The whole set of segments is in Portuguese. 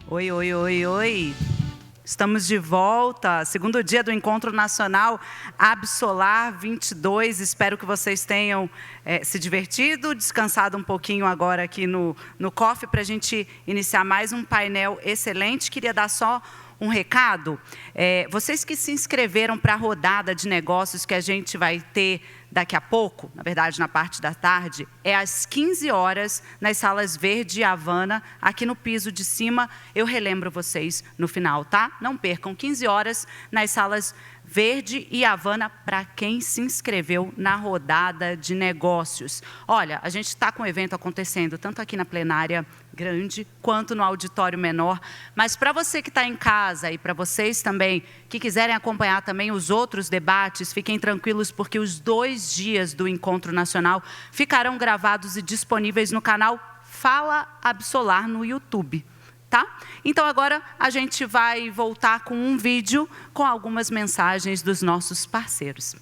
Oi, oi, oi, oi. Estamos de volta, segundo dia do Encontro Nacional Absolar 22. Espero que vocês tenham se divertido, descansado um pouquinho agora aqui no COF para a gente iniciar mais um painel excelente. Queria dar só um recado. Vocês que se inscreveram para a rodada de negócios que a gente vai ter daqui a pouco, na verdade, na parte da tarde, é às 15 horas, nas salas Verde e Havana, aqui no piso de cima. Eu relembro vocês no final, tá? Não percam, 15 horas, nas salas Verde e Havana, para quem se inscreveu na rodada de negócios. Olha, a gente está com o evento acontecendo tanto aqui na plenária grande quanto no auditório menor, mas para você que está em casa e para vocês também que quiserem acompanhar também os outros debates, fiquem tranquilos porque os 2 dias do Encontro Nacional ficarão gravados e disponíveis no canal Fala Absolar no YouTube. Tá? Então agora a gente vai voltar com um vídeo com algumas mensagens dos nossos parceiros.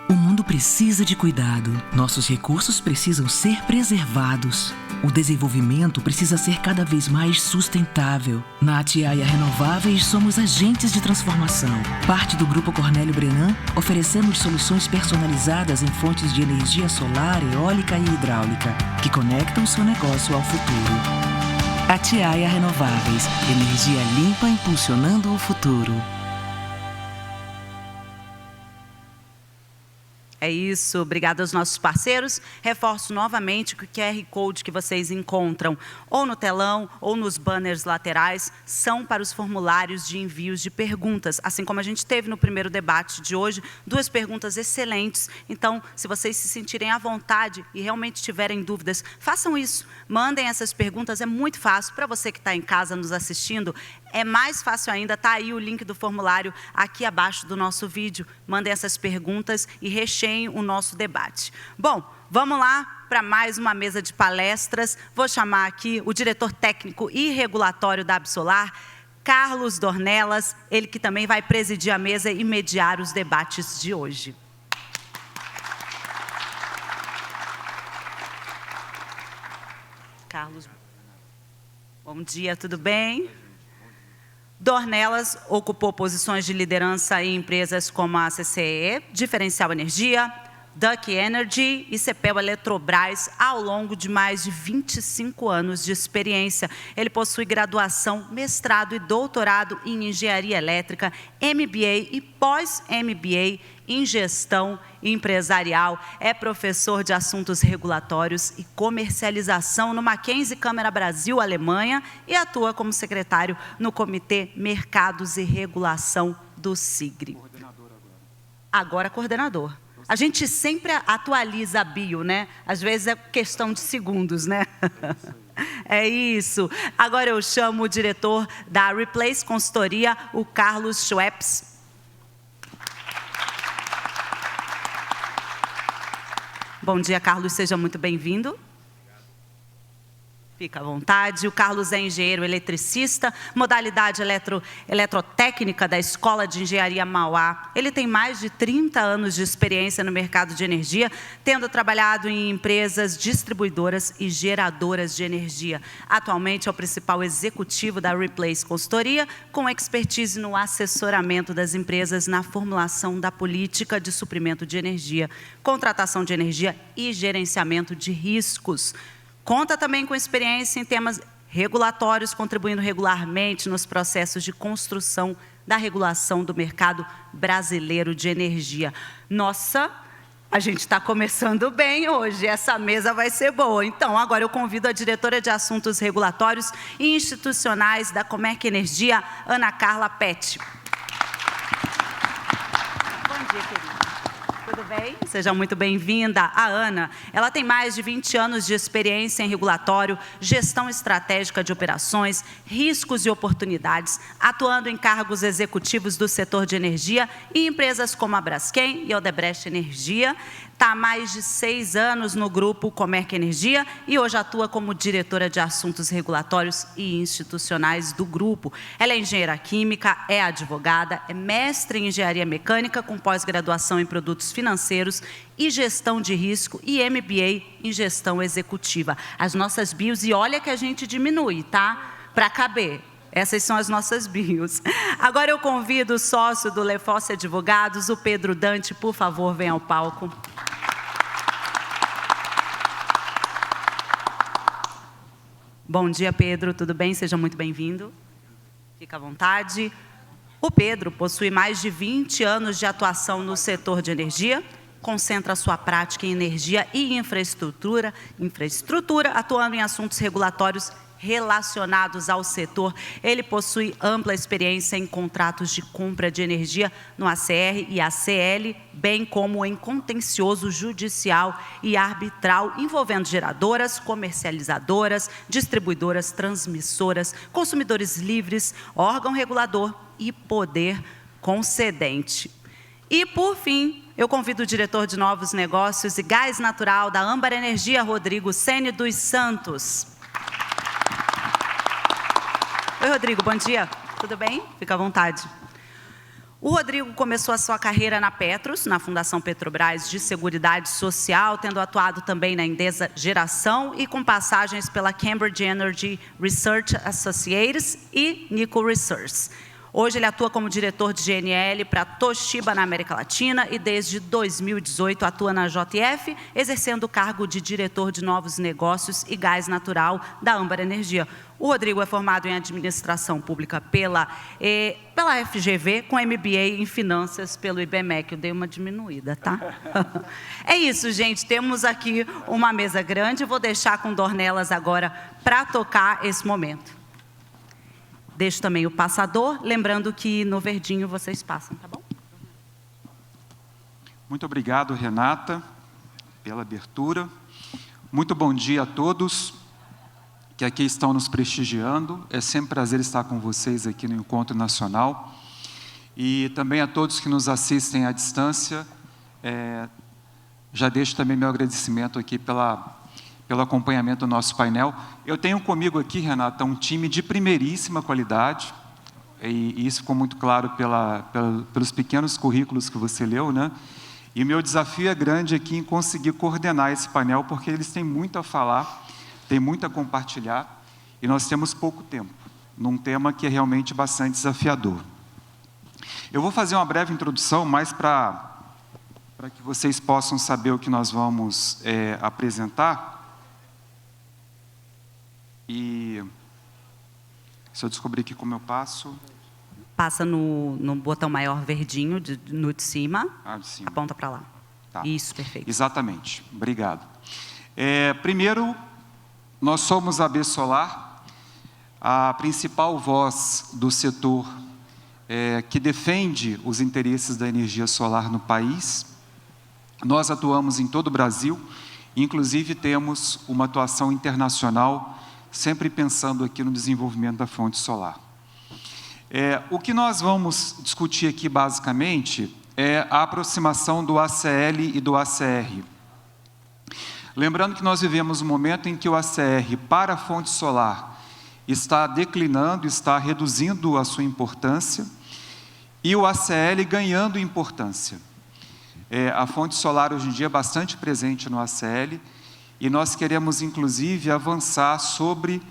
O mundo precisa de cuidado. Nossos recursos precisam ser preservados. O desenvolvimento precisa ser cada vez mais sustentável. Na Atiaia Renováveis, somos agentes de transformação. Parte do Grupo Cornélio Brenan, oferecemos soluções personalizadas em fontes de energia solar, eólica e hidráulica, que conectam seu negócio ao futuro. Atiaia Renováveis, energia limpa impulsionando o futuro. É isso, obrigado aos nossos parceiros. Reforço novamente que o QR Code que vocês encontram ou no telão ou nos banners laterais são para os formulários de envios de perguntas. Assim como a gente teve no primeiro debate de hoje, 2 perguntas excelentes. Então, se vocês se sentirem à vontade e realmente tiverem dúvidas, façam isso. Mandem essas perguntas, é muito fácil. Para você que está em casa nos assistindo, é mais fácil ainda, está aí o link do formulário aqui abaixo do nosso vídeo. Mandem essas perguntas e recheiem o nosso debate. Bom, vamos lá para mais uma mesa de palestras. Vou chamar aqui o diretor técnico e regulatório da Absolar, Carlos Dornelas, ele que também vai presidir a mesa e mediar os debates de hoje. Carlos, bom dia, tudo bem? Dornelas ocupou posições de liderança em empresas como a CCE, Diferencial Energia, Duck Energy e Cepel Eletrobras ao longo de mais de 25 anos de experiência. Ele possui graduação, mestrado e doutorado em Engenharia Elétrica, MBA e pós-MBA em Gestão Empresarial. É professor de Assuntos Regulatórios e Comercialização no Mackenzie Câmara Brasil, Alemanha, e atua como secretário no Comitê Mercados e Regulação do SIGRE. Agora coordenador. A gente sempre atualiza a bio, né? Às vezes é questão de segundos, né? É isso. Agora eu chamo o diretor da Replace Consultoria, o Carlos Schweppes. Bom dia, Carlos, seja muito bem-vindo. Fica à vontade. O Carlos é engenheiro eletricista, modalidade eletrotécnica da Escola de Engenharia Mauá. Ele tem mais de 30 anos de experiência no mercado de energia, tendo trabalhado em empresas distribuidoras e geradoras de energia. Atualmente é o principal executivo da Replace Consultoria, com expertise no assessoramento das empresas na formulação da política de suprimento de energia, contratação de energia e gerenciamento de riscos. Conta também com experiência em temas regulatórios, contribuindo regularmente nos processos de construção da regulação do mercado brasileiro de energia. Nossa, a gente está começando bem hoje, essa mesa vai ser boa. Então, agora eu convido a diretora de Assuntos Regulatórios e Institucionais da Comerc Energia, Ana Carla Pet. Bom dia, querida. Tudo tudo bem? Seja muito bem-vinda. A Ana, ela tem mais de 20 anos de experiência em regulatório, gestão estratégica de operações, riscos e oportunidades, atuando em cargos executivos do setor de energia e empresas como a Braskem e Odebrecht Energia. Está há mais de 6 anos no grupo Comerc Energia e hoje atua como diretora de assuntos regulatórios e institucionais do grupo. Ela é engenheira química, é advogada, é mestre em engenharia mecânica com pós-graduação em produtos financeiros e gestão de risco e MBA em gestão executiva. As nossas bios, e olha que a gente diminui, tá? Para caber. Essas são as nossas bios. Agora eu convido o sócio do Lefosse Advogados, o Pedro Dante, por favor, venha ao palco. Bom dia, Pedro, tudo bem? Seja muito bem-vindo. Fica à vontade. O Pedro possui mais de 20 anos de atuação no setor de energia, concentra sua prática em energia e infraestrutura, atuando em assuntos regulatórios relacionados ao setor. Ele possui ampla experiência em contratos de compra de energia no ACR e ACL, bem como em contencioso judicial e arbitral envolvendo geradoras, comercializadoras, distribuidoras, transmissoras, consumidores livres, órgão regulador e poder concedente. E, por fim, eu convido o diretor de novos negócios e gás natural da Âmbar Energia, Rodrigo Ceni dos Santos. Oi, Rodrigo, bom dia. Tudo bem? Fica à vontade. O Rodrigo começou a sua carreira na Petros, na Fundação Petrobras de Seguridade Social, tendo atuado também na Endesa Geração e com passagens pela Cambridge Energy Research Associates e Nikko Research. Hoje ele atua como diretor de GNL para Toshiba na América Latina e desde 2018 atua na JF, exercendo o cargo de diretor de novos negócios e gás natural da Âmbar Energia. O Rodrigo é formado em administração pública pela FGV, com MBA em finanças pelo IBMEC. Eu dei uma diminuída, tá? É isso, gente. Temos aqui uma mesa grande. Vou deixar com Dornelas agora para tocar esse momento. Deixo também o passador, lembrando que no verdinho vocês passam, tá bom? Muito obrigado, Renata, pela abertura. Muito bom dia a todos que aqui estão nos prestigiando. É sempre um prazer estar com vocês aqui no Encontro Nacional. E também a todos que nos assistem à distância. Já deixo também meu agradecimento aqui pelo acompanhamento do nosso painel. Eu tenho comigo aqui, Renata, um time de primeiríssima qualidade, e isso ficou muito claro pelos pequenos currículos que você leu, né? E o meu desafio é grande aqui em conseguir coordenar esse painel, porque eles têm muito a falar, têm muito a compartilhar, e nós temos pouco tempo, num tema que é realmente bastante desafiador. Eu vou fazer uma breve introdução, mais para que vocês possam saber o que nós vamos apresentar. E se eu descobrir aqui como eu passo... Passa no botão maior verdinho, no de cima. De cima. Aponta para lá. Tá. Isso, perfeito. Exatamente. Obrigado. Primeiro, nós somos a AB Solar, a principal voz do setor que defende os interesses da energia solar no país. Nós atuamos em todo o Brasil, inclusive temos uma atuação internacional, sempre pensando aqui no desenvolvimento da fonte solar. O que nós vamos discutir aqui, basicamente, é a aproximação do ACL e do ACR. Lembrando que nós vivemos um momento em que o ACR, para a fonte solar, está declinando, está reduzindo a sua importância, e o ACL ganhando importância. A fonte solar, hoje em dia, é bastante presente no ACL, e nós queremos, inclusive, avançar sobre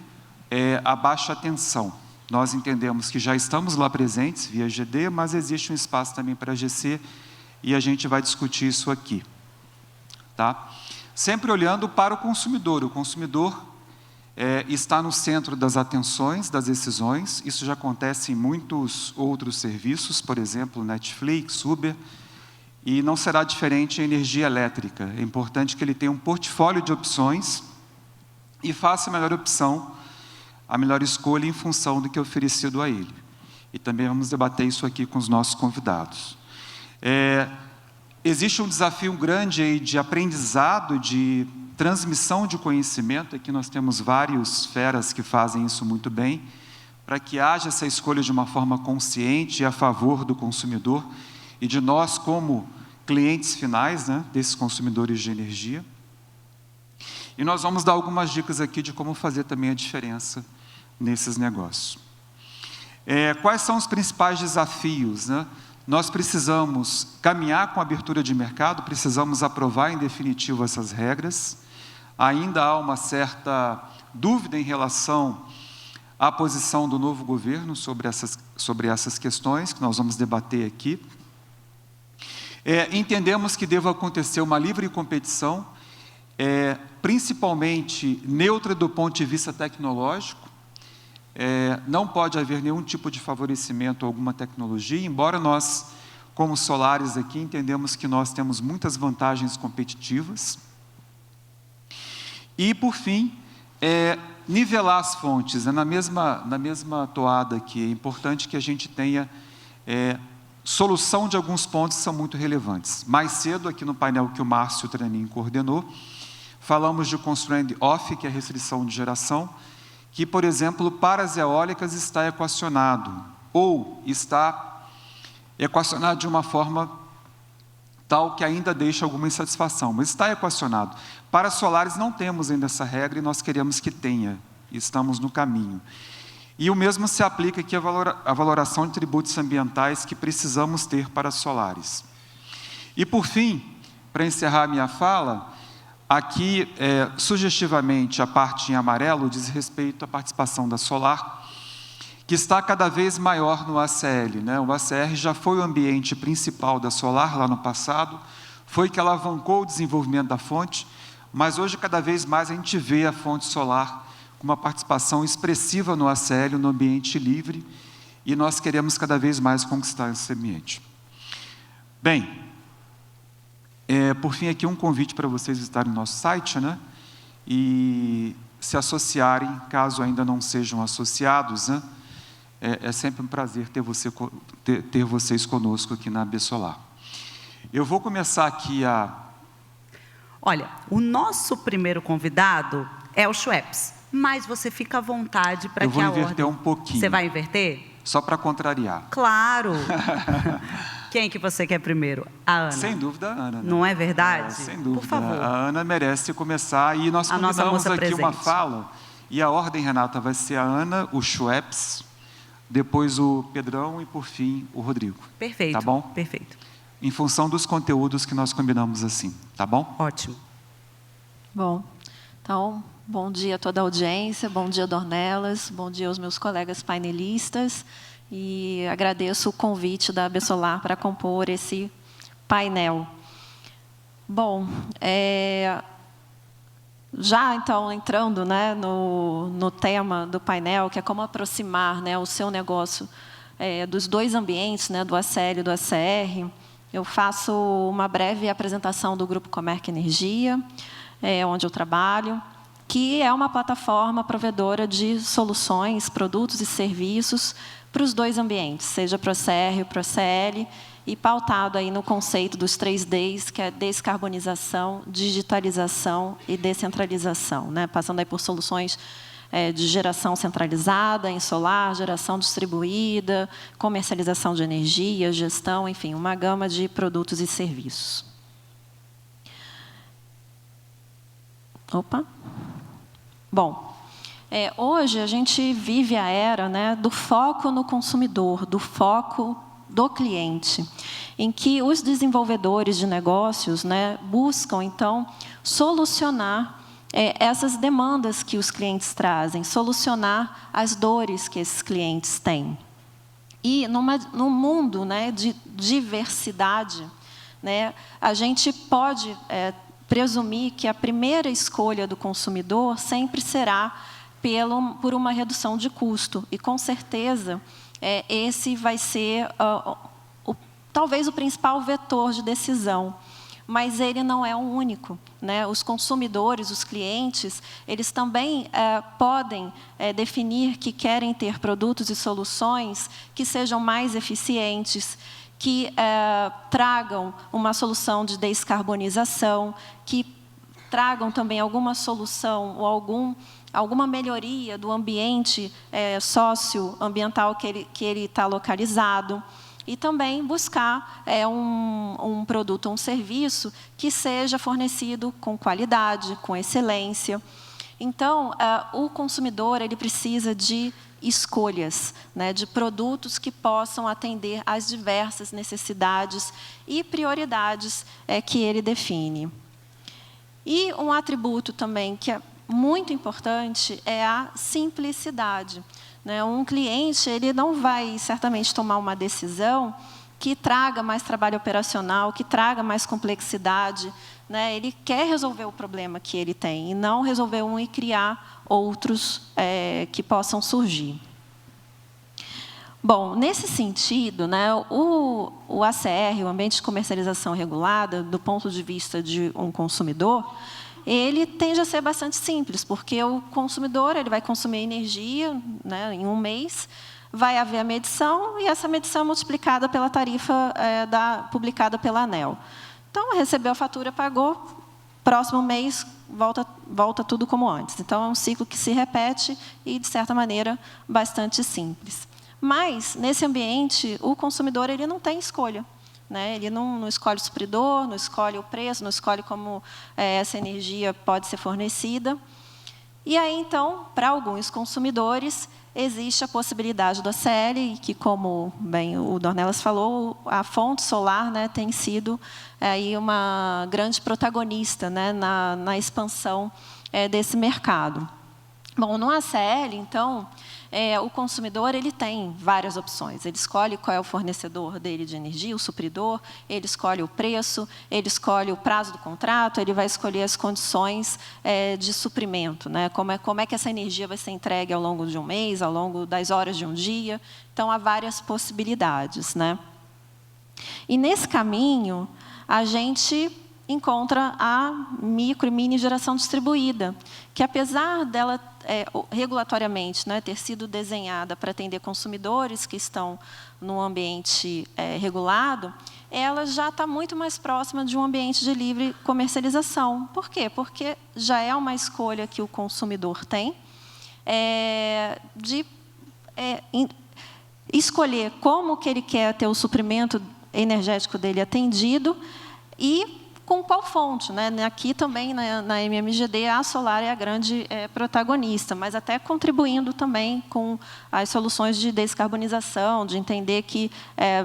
a baixa tensão. Nós entendemos que já estamos lá presentes via GD, mas existe um espaço também para GC, e a gente vai discutir isso aqui. Tá? Sempre olhando para o consumidor. O consumidor está no centro das atenções, das decisões. Isso já acontece em muitos outros serviços, por exemplo, Netflix, Uber, e não será diferente em energia elétrica. É importante que ele tenha um portfólio de opções e faça a melhor opção, a melhor escolha em função do que é oferecido a ele. E também vamos debater isso aqui com os nossos convidados. existe um desafio grande aí de aprendizado, de transmissão de conhecimento. Aqui nós temos vários feras que fazem isso muito bem, para que haja essa escolha de uma forma consciente e a favor do consumidor e de nós como clientes finais, né, desses consumidores de energia. E nós vamos dar algumas dicas aqui de como fazer também a diferença nesses negócios. Quais são os principais desafios, né? Nós precisamos caminhar com a abertura de mercado, precisamos aprovar em definitivo essas regras. Ainda há uma certa dúvida em relação à posição do novo governo sobre essas questões que nós vamos debater aqui. Entendemos que deva acontecer uma livre competição, principalmente neutra do ponto de vista tecnológico. Não pode haver nenhum tipo de favorecimento a alguma tecnologia, embora nós, como solares aqui, entendemos que nós temos muitas vantagens competitivas. E, por fim, nivelar as fontes. Na mesma toada aqui, é importante que a gente tenha solução de alguns pontos que são muito relevantes. Mais cedo, aqui no painel que o Márcio Tranin coordenou, falamos de constraint off, que é a restrição de geração, que, por exemplo, para as eólicas está equacionado, ou está equacionado de uma forma tal que ainda deixa alguma insatisfação, mas está equacionado. Para solares não temos ainda essa regra e nós queremos que tenha, e estamos no caminho. E o mesmo se aplica aqui à valoração de tributos ambientais que precisamos ter para solares. E, por fim, para encerrar a minha fala, aqui, sugestivamente, a parte em amarelo diz respeito à participação da solar, que está cada vez maior no ACL, né? O ACR já foi o ambiente principal da solar lá no passado, foi que alavancou o desenvolvimento da fonte, mas hoje, cada vez mais, a gente vê a fonte solar com uma participação expressiva no ACL, no ambiente livre, e nós queremos cada vez mais conquistar esse ambiente. Bem, por fim, aqui um convite para vocês visitarem o nosso site, né? E se associarem, caso ainda não sejam associados, né? É sempre um prazer ter vocês conosco aqui na AB Solar. Eu vou começar aqui Olha, o nosso primeiro convidado é o Schweppes, mas você fica à vontade para que a ordem... Eu vou inverter um pouquinho. Você vai inverter? Só para contrariar. Claro! Quem que você quer primeiro? A Ana. Sem dúvida, a Ana. Né? Não é verdade? Sem dúvida. Por favor. A Ana merece começar. E nós combinamos aqui presente. Uma fala. E a ordem, Renata, vai ser a Ana, o Schweppes, depois o Pedrão e, por fim, o Rodrigo. Perfeito. Tá bom? Perfeito. Em função dos conteúdos que nós combinamos assim. Tá bom? Ótimo. Bom, então, bom dia a toda a audiência, bom dia, Dornelas, bom dia aos meus colegas painelistas. E agradeço o convite da AB Solar para compor esse painel. Bom, já então entrando, né, no tema do painel, que é como aproximar, né, o seu negócio dos dois ambientes, né, do ACL e do ACR, eu faço uma breve apresentação do Grupo Comerc Energia, onde eu trabalho, que é uma plataforma provedora de soluções, produtos e serviços para os dois ambientes, seja para o ACR ou para o ACL, e pautado aí no conceito dos 3 Ds, que é descarbonização, digitalização e descentralização, né? Passando aí por soluções de geração centralizada em solar, geração distribuída, comercialização de energia, gestão, enfim, uma gama de produtos e serviços. Opa! Bom, hoje a gente vive a era, né, do foco no consumidor, do foco do cliente, em que os desenvolvedores de negócios, né, buscam, então, solucionar essas demandas que os clientes trazem, solucionar as dores que esses clientes têm. E num mundo, né, de diversidade, né, a gente pode presumir que a primeira escolha do consumidor sempre será por uma redução de custo. E, com certeza, esse vai ser talvez o principal vetor de decisão. Mas ele não é o único, né? Os consumidores, os clientes, eles também podem definir que querem ter produtos e soluções que sejam mais eficientes, que tragam uma solução de descarbonização, que tragam também alguma solução ou alguma melhoria do ambiente socioambiental que ele está localizado. E também buscar um produto ou um serviço que seja fornecido com qualidade, com excelência. Então, o consumidor ele precisa de escolhas, né, de produtos que possam atender às diversas necessidades e prioridades que ele define. E um atributo também que é muito importante é a simplicidade. Né? Um cliente ele não vai certamente tomar uma decisão que traga mais trabalho operacional, que traga mais complexidade. Né? Ele quer resolver o problema que ele tem e não resolver um e criar outros que possam surgir. Bom, nesse sentido, né, o ACR, o Ambiente de Comercialização Regulada, do ponto de vista de um consumidor, ele tende a ser bastante simples, porque o consumidor ele vai consumir energia, né, em um mês, vai haver a medição, e essa medição é multiplicada pela tarifa publicada pela ANEEL. Então, recebeu a fatura, pagou, próximo mês, volta tudo como antes. Então, é um ciclo que se repete e, de certa maneira, bastante simples. Mas, nesse ambiente, o consumidor ele não tem escolha. Né? Ele não escolhe o supridor, não escolhe o preço, não escolhe como essa energia pode ser fornecida. E aí, então, para alguns consumidores, existe a possibilidade do ACL, que, como bem o Dornelas falou, a fonte solar, né, tem sido aí uma grande protagonista, né, na expansão desse mercado. Bom, no ACL, então, o consumidor ele tem várias opções. Ele escolhe qual é o fornecedor dele de energia, o supridor, ele escolhe o preço, ele escolhe o prazo do contrato, ele vai escolher as condições de suprimento, né? Como é que essa energia vai ser entregue ao longo de um mês, ao longo das horas de um dia. Então, há várias possibilidades. Né? E, nesse caminho, a gente encontra a micro e mini geração distribuída, que, apesar dela regulatoriamente, né, ter sido desenhada para atender consumidores que estão num ambiente regulado, ela já está muito mais próxima de um ambiente de livre comercialização. Por quê? Porque já é uma escolha que o consumidor tem de escolher como que ele quer ter o suprimento energético dele atendido e com qual fonte. Né? Aqui também, na MMGD, a solar é a grande protagonista, mas até contribuindo também com as soluções de descarbonização, de entender que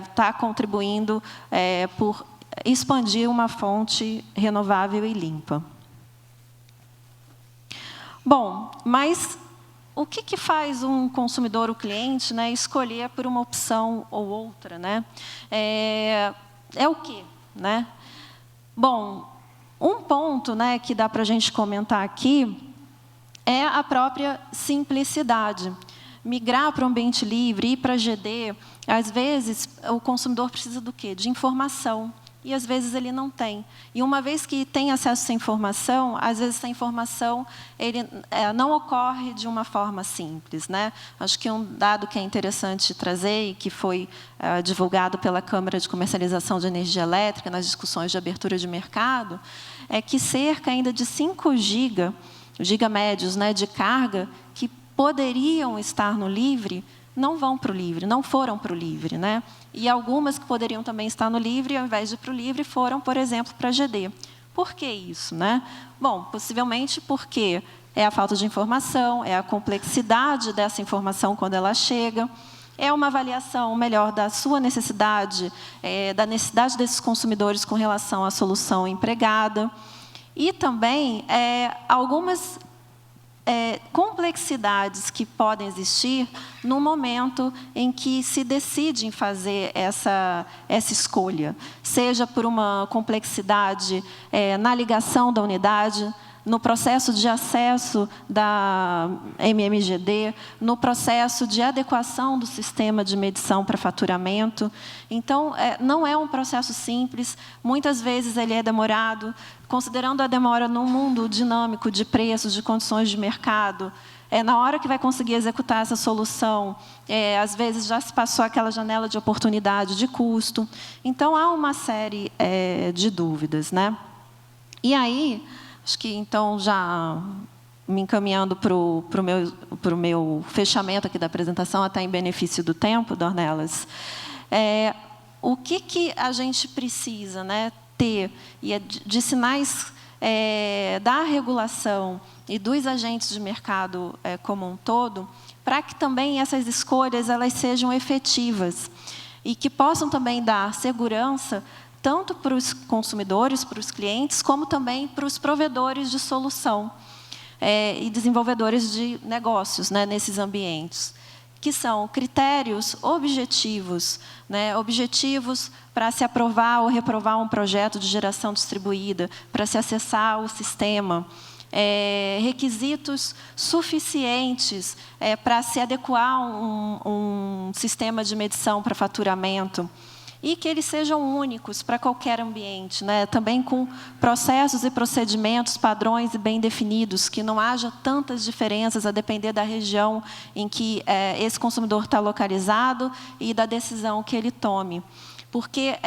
está contribuindo por expandir uma fonte renovável e limpa. Bom, mas o que faz um consumidor, o cliente, né, escolher por uma opção ou outra? Né? É o quê? Né? Bom, um ponto, né, que dá para a gente comentar aqui é a própria simplicidade. Migrar para o ambiente livre, ir para a GD, às vezes o consumidor precisa do quê? De informação. E às vezes ele não tem. E uma vez que tem acesso a essa informação, às vezes essa informação não ocorre de uma forma simples. Né? Acho que um dado que é interessante trazer, e que foi divulgado pela Câmara de Comercialização de Energia Elétrica nas discussões de abertura de mercado, é que cerca ainda de 5 gigamédios, né, de carga, que poderiam estar no livre, não vão para o livre, não foram para o livre. Né? E algumas que poderiam também estar no livre, ao invés de ir para o livre, foram, por exemplo, para a GD. Por que isso? Né? Bom, possivelmente porque é a falta de informação, é a complexidade dessa informação quando ela chega, é uma avaliação melhor da sua necessidade, da necessidade desses consumidores com relação à solução empregada, e também algumas complexidades que podem existir no momento em que se decide em fazer essa escolha, seja por uma complexidade na ligação da unidade, no processo de acesso da MMGD, no processo de adequação do sistema de medição para faturamento. Então, não é um processo simples, muitas vezes ele é demorado. Considerando a demora num mundo dinâmico de preços, de condições de mercado, na hora que vai conseguir executar essa solução, às vezes já se passou aquela janela de oportunidade de custo. Então, há uma série de dúvidas, né? E aí, acho que, então, já me encaminhando para o meu fechamento aqui da apresentação, até em benefício do tempo, Dornelas, o que a gente precisa, né, ter de sinais da regulação e dos agentes de mercado como um todo, para que também essas escolhas elas sejam efetivas e que possam também dar segurança tanto para os consumidores, para os clientes, como também para os provedores de solução e desenvolvedores de negócios, né, nesses ambientes, que são critérios objetivos, né, objetivos para se aprovar ou reprovar um projeto de geração distribuída, para se acessar o sistema, requisitos suficientes para se adequar a um sistema de medição para faturamento, e que eles sejam únicos para qualquer ambiente, né? Também com processos e procedimentos, padrões e bem definidos, que não haja tantas diferenças a depender da região em que esse consumidor está localizado e da decisão que ele tome. Porque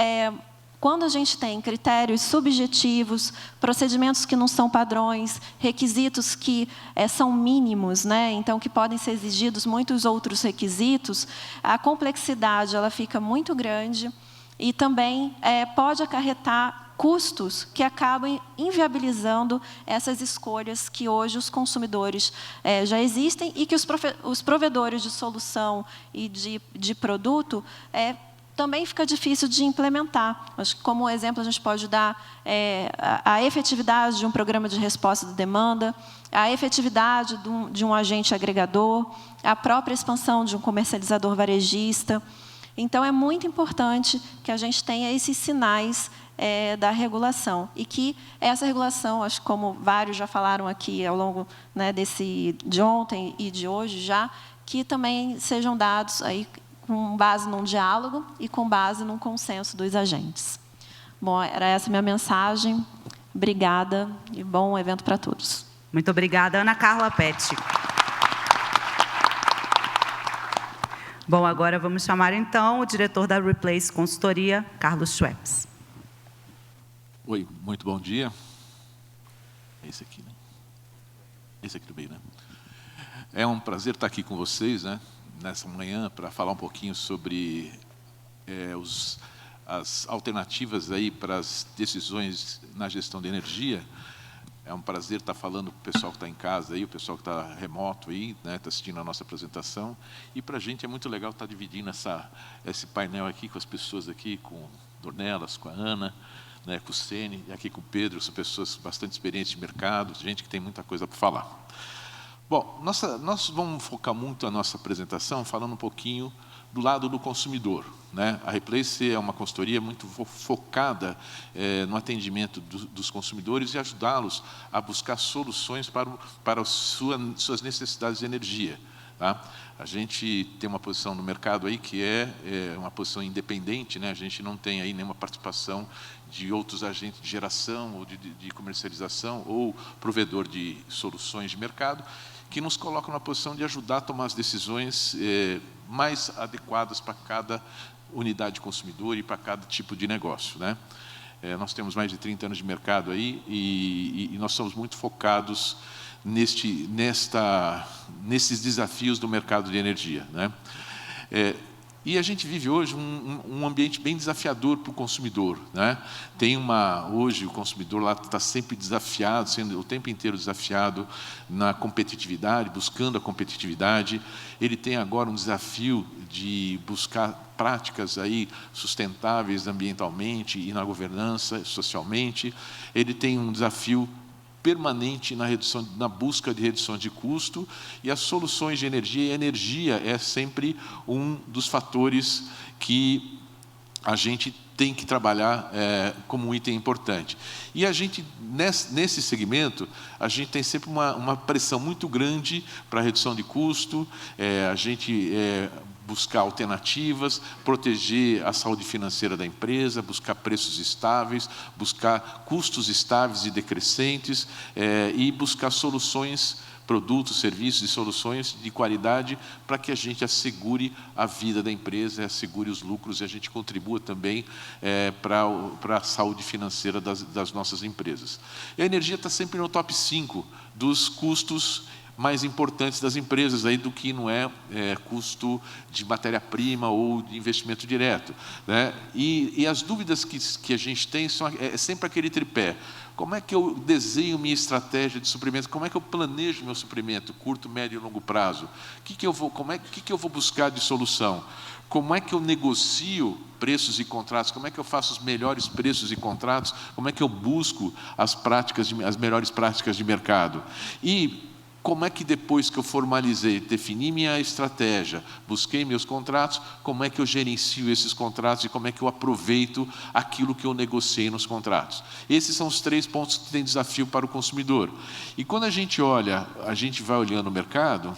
quando a gente tem critérios subjetivos, procedimentos que não são padrões, requisitos que são mínimos, né? Então, que podem ser exigidos muitos outros requisitos, a complexidade ela fica muito grande e também pode acarretar custos que acabam inviabilizando essas escolhas que hoje os consumidores já existem e que os provedores de solução e de produto também fica difícil de implementar. Mas, como exemplo, a gente pode dar a efetividade de um programa de resposta de demanda, a efetividade de um agente agregador, a própria expansão de um comercializador varejista. Então, é muito importante que a gente tenha esses sinais da regulação. E que essa regulação, acho que como vários já falaram aqui ao longo, né, de ontem e de hoje já, que também sejam dados aí com base num diálogo e com base num consenso dos agentes. Bom, era essa a minha mensagem. Obrigada e bom evento para todos. Muito obrigada, Ana Carla Petti. Bom, agora vamos chamar, então, o diretor da Replace Consultoria, Carlos Schweppes. Oi, muito bom dia. É esse aqui, né? Esse aqui do meio, né? É um prazer estar aqui com vocês, né, nessa manhã, para falar um pouquinho sobre as alternativas aí para as decisões na gestão de energia. É um prazer estar falando com o pessoal que está em casa, aí, o pessoal que está remoto, aí, né, está assistindo a nossa apresentação. E para a gente é muito legal estar dividindo esse painel aqui com as pessoas aqui, com Dornelas, com a Ana, né, com o Sene, e aqui com o Pedro, são pessoas bastante experientes de mercado, gente que tem muita coisa para falar. Bom, nós vamos focar muito a nossa apresentação falando um pouquinho do lado do consumidor, né? A Replace é uma consultoria muito focada no atendimento dos consumidores e ajudá-los a buscar soluções para suas necessidades de energia. Tá? A gente tem uma posição no mercado aí que é uma posição independente, né? A gente não tem aí nenhuma participação de outros agentes de geração ou de comercialização ou provedor de soluções de mercado, que nos colocam na posição de ajudar a tomar as decisões mais adequadas para cada unidade de consumidor e para cada tipo de negócio, né? Nós temos mais de 30 anos de mercado aí e nós somos muito focados nesses desafios do mercado de energia, né? E a gente vive hoje um ambiente bem desafiador para o consumidor, né? Hoje o consumidor lá está sempre desafiado, sendo o tempo inteiro desafiado na competitividade, buscando a competitividade. Ele tem agora um desafio de buscar práticas aí sustentáveis ambientalmente e na governança, socialmente. Ele tem um desafio permanente na busca de redução de custo e as soluções de energia. E a energia é sempre um dos fatores que a gente tem que trabalhar como um item importante. E a gente, nesse segmento, a gente tem sempre uma pressão muito grande para a redução de custo, a gente buscar alternativas, proteger a saúde financeira da empresa, buscar preços estáveis, buscar custos estáveis e decrescentes, e buscar soluções produtos, serviços e soluções de qualidade para que a gente assegure a vida da empresa, assegure os lucros e a gente contribua também para a saúde financeira das nossas empresas. E a energia está sempre no top 5 dos custos mais importantes das empresas, aí do que não é custo de matéria-prima ou de investimento direto, né? E as dúvidas que a gente tem são sempre aquele tripé. Como é que eu desenho minha estratégia de suprimento? Como é que eu planejo meu suprimento, curto, médio e longo prazo? O que eu vou buscar de solução? Como é que eu negocio preços e contratos? Como é que eu faço os melhores preços e contratos? Como é que eu busco as melhores práticas de mercado? E como é que depois que eu formalizei, defini minha estratégia, busquei meus contratos, como é que eu gerencio esses contratos e como é que eu aproveito aquilo que eu negociei nos contratos? Esses são os 3 pontos que tem desafio para o consumidor. E quando a gente vai olhando o mercado,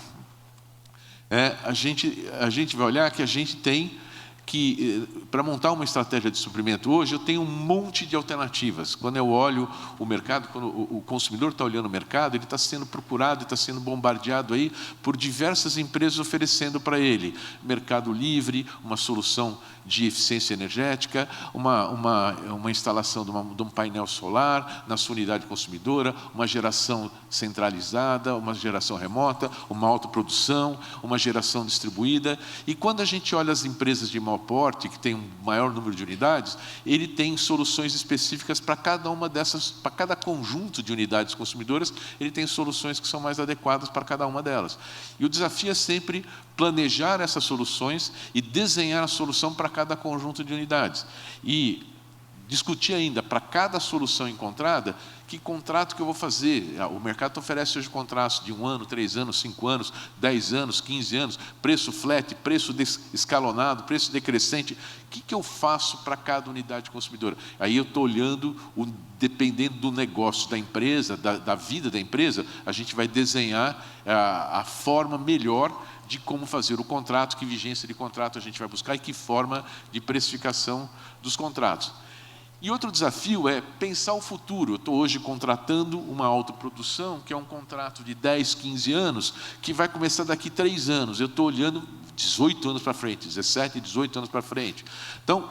a gente vai olhar que a gente tem que, para montar uma estratégia de suprimento hoje, eu tenho um monte de alternativas. Quando eu olho o mercado, quando o consumidor está olhando o mercado, ele está sendo procurado, está sendo bombardeado aí por diversas empresas oferecendo para ele Mercado Livre, uma solução de eficiência energética, uma instalação de um painel solar na sua unidade consumidora, uma geração centralizada, uma geração remota, uma autoprodução, uma geração distribuída. E quando a gente olha as empresas de maior porte, que tem um maior número de unidades, ele tem soluções específicas para cada uma dessas, para cada conjunto de unidades consumidoras, ele tem soluções que são mais adequadas para cada uma delas. E o desafio é sempre planejar essas soluções e desenhar a solução para cada conjunto de unidades. E discutir ainda, para cada solução encontrada, que contrato que eu vou fazer. O mercado oferece hoje contratos de 1 ano, 3 anos, 5 anos, 10 anos, 15 anos, preço flat, preço escalonado, preço decrescente. O que eu faço para cada unidade consumidora? Aí eu estou olhando, dependendo do negócio da empresa, da vida da empresa, a gente vai desenhar a forma melhor de como fazer o contrato, que vigência de contrato a gente vai buscar e que forma de precificação dos contratos. E outro desafio é pensar o futuro. Eu estou hoje contratando uma autoprodução, que é um contrato de 10, 15 anos, que vai começar daqui 3 anos. Eu estou olhando 18 anos para frente, 17, 18 anos para frente. Então,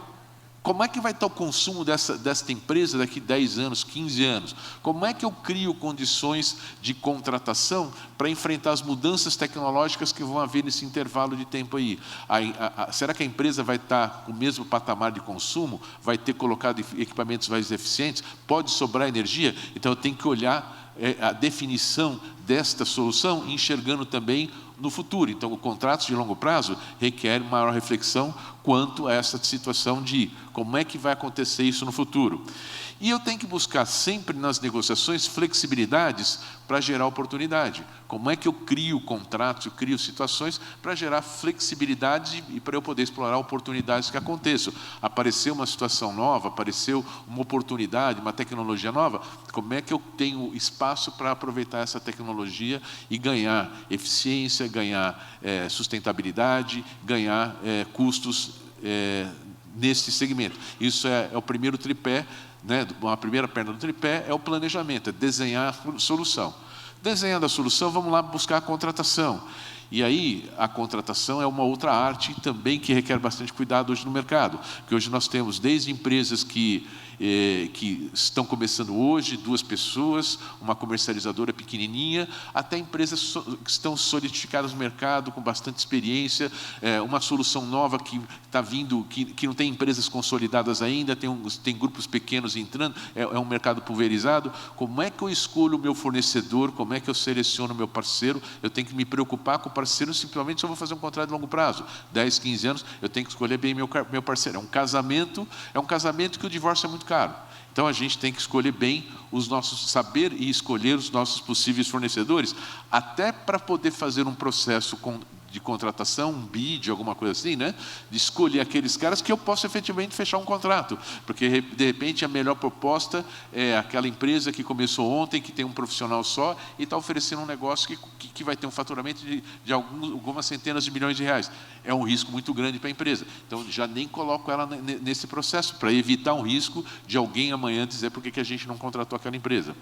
como é que vai estar o consumo desta empresa daqui 10 anos, 15 anos? Como é que eu crio condições de contratação para enfrentar as mudanças tecnológicas que vão haver nesse intervalo de tempo aí? Será que a empresa vai estar com o mesmo patamar de consumo? Vai ter colocado equipamentos mais eficientes? Pode sobrar energia? Então, eu tenho que olhar a definição desta solução, enxergando também no futuro. Então, o contrato de longo prazo requer maior reflexão quanto a essa situação de como é que vai acontecer isso no futuro. E eu tenho que buscar sempre nas negociações flexibilidades para gerar oportunidade. Como é que eu crio contratos, eu crio situações para gerar flexibilidade e para eu poder explorar oportunidades que aconteçam. Apareceu uma situação nova, apareceu uma oportunidade, uma tecnologia nova, como é que eu tenho espaço para aproveitar essa tecnologia e ganhar eficiência, ganhar sustentabilidade, ganhar custos nesse segmento. Isso é o primeiro tripé, né? A primeira perna do tripé é o planejamento, é desenhar a solução. Desenhando a solução, vamos lá buscar a contratação. E aí, a contratação é uma outra arte também que requer bastante cuidado hoje no mercado, porque hoje nós temos desde empresas que estão começando hoje, 2 pessoas, uma comercializadora pequenininha, até empresas que estão solidificadas no mercado, com bastante experiência, uma solução nova que está vindo, que não tem empresas consolidadas ainda, tem grupos pequenos entrando, é um mercado pulverizado. Como é que eu escolho o meu fornecedor? Como é que eu seleciono o meu parceiro? Eu tenho que me preocupar com o parceiro, simplesmente se eu vou fazer um contrato de longo prazo, 10, 15 anos, eu tenho que escolher bem meu parceiro. É um casamento que o divórcio é muito caro. Então, a gente tem que escolher bem saber e escolher os nossos possíveis fornecedores, até para poder fazer um processo de contratação, um bid, alguma coisa assim, né? De escolher aqueles caras que eu posso efetivamente fechar um contrato, porque de repente a melhor proposta é aquela empresa que começou ontem, que tem um profissional só e está oferecendo um negócio que vai ter um faturamento de algumas centenas de milhões de reais. É um risco muito grande para a empresa. Então, já nem coloco ela nesse processo, para evitar um risco de alguém amanhã dizer por que a gente não contratou aquela empresa.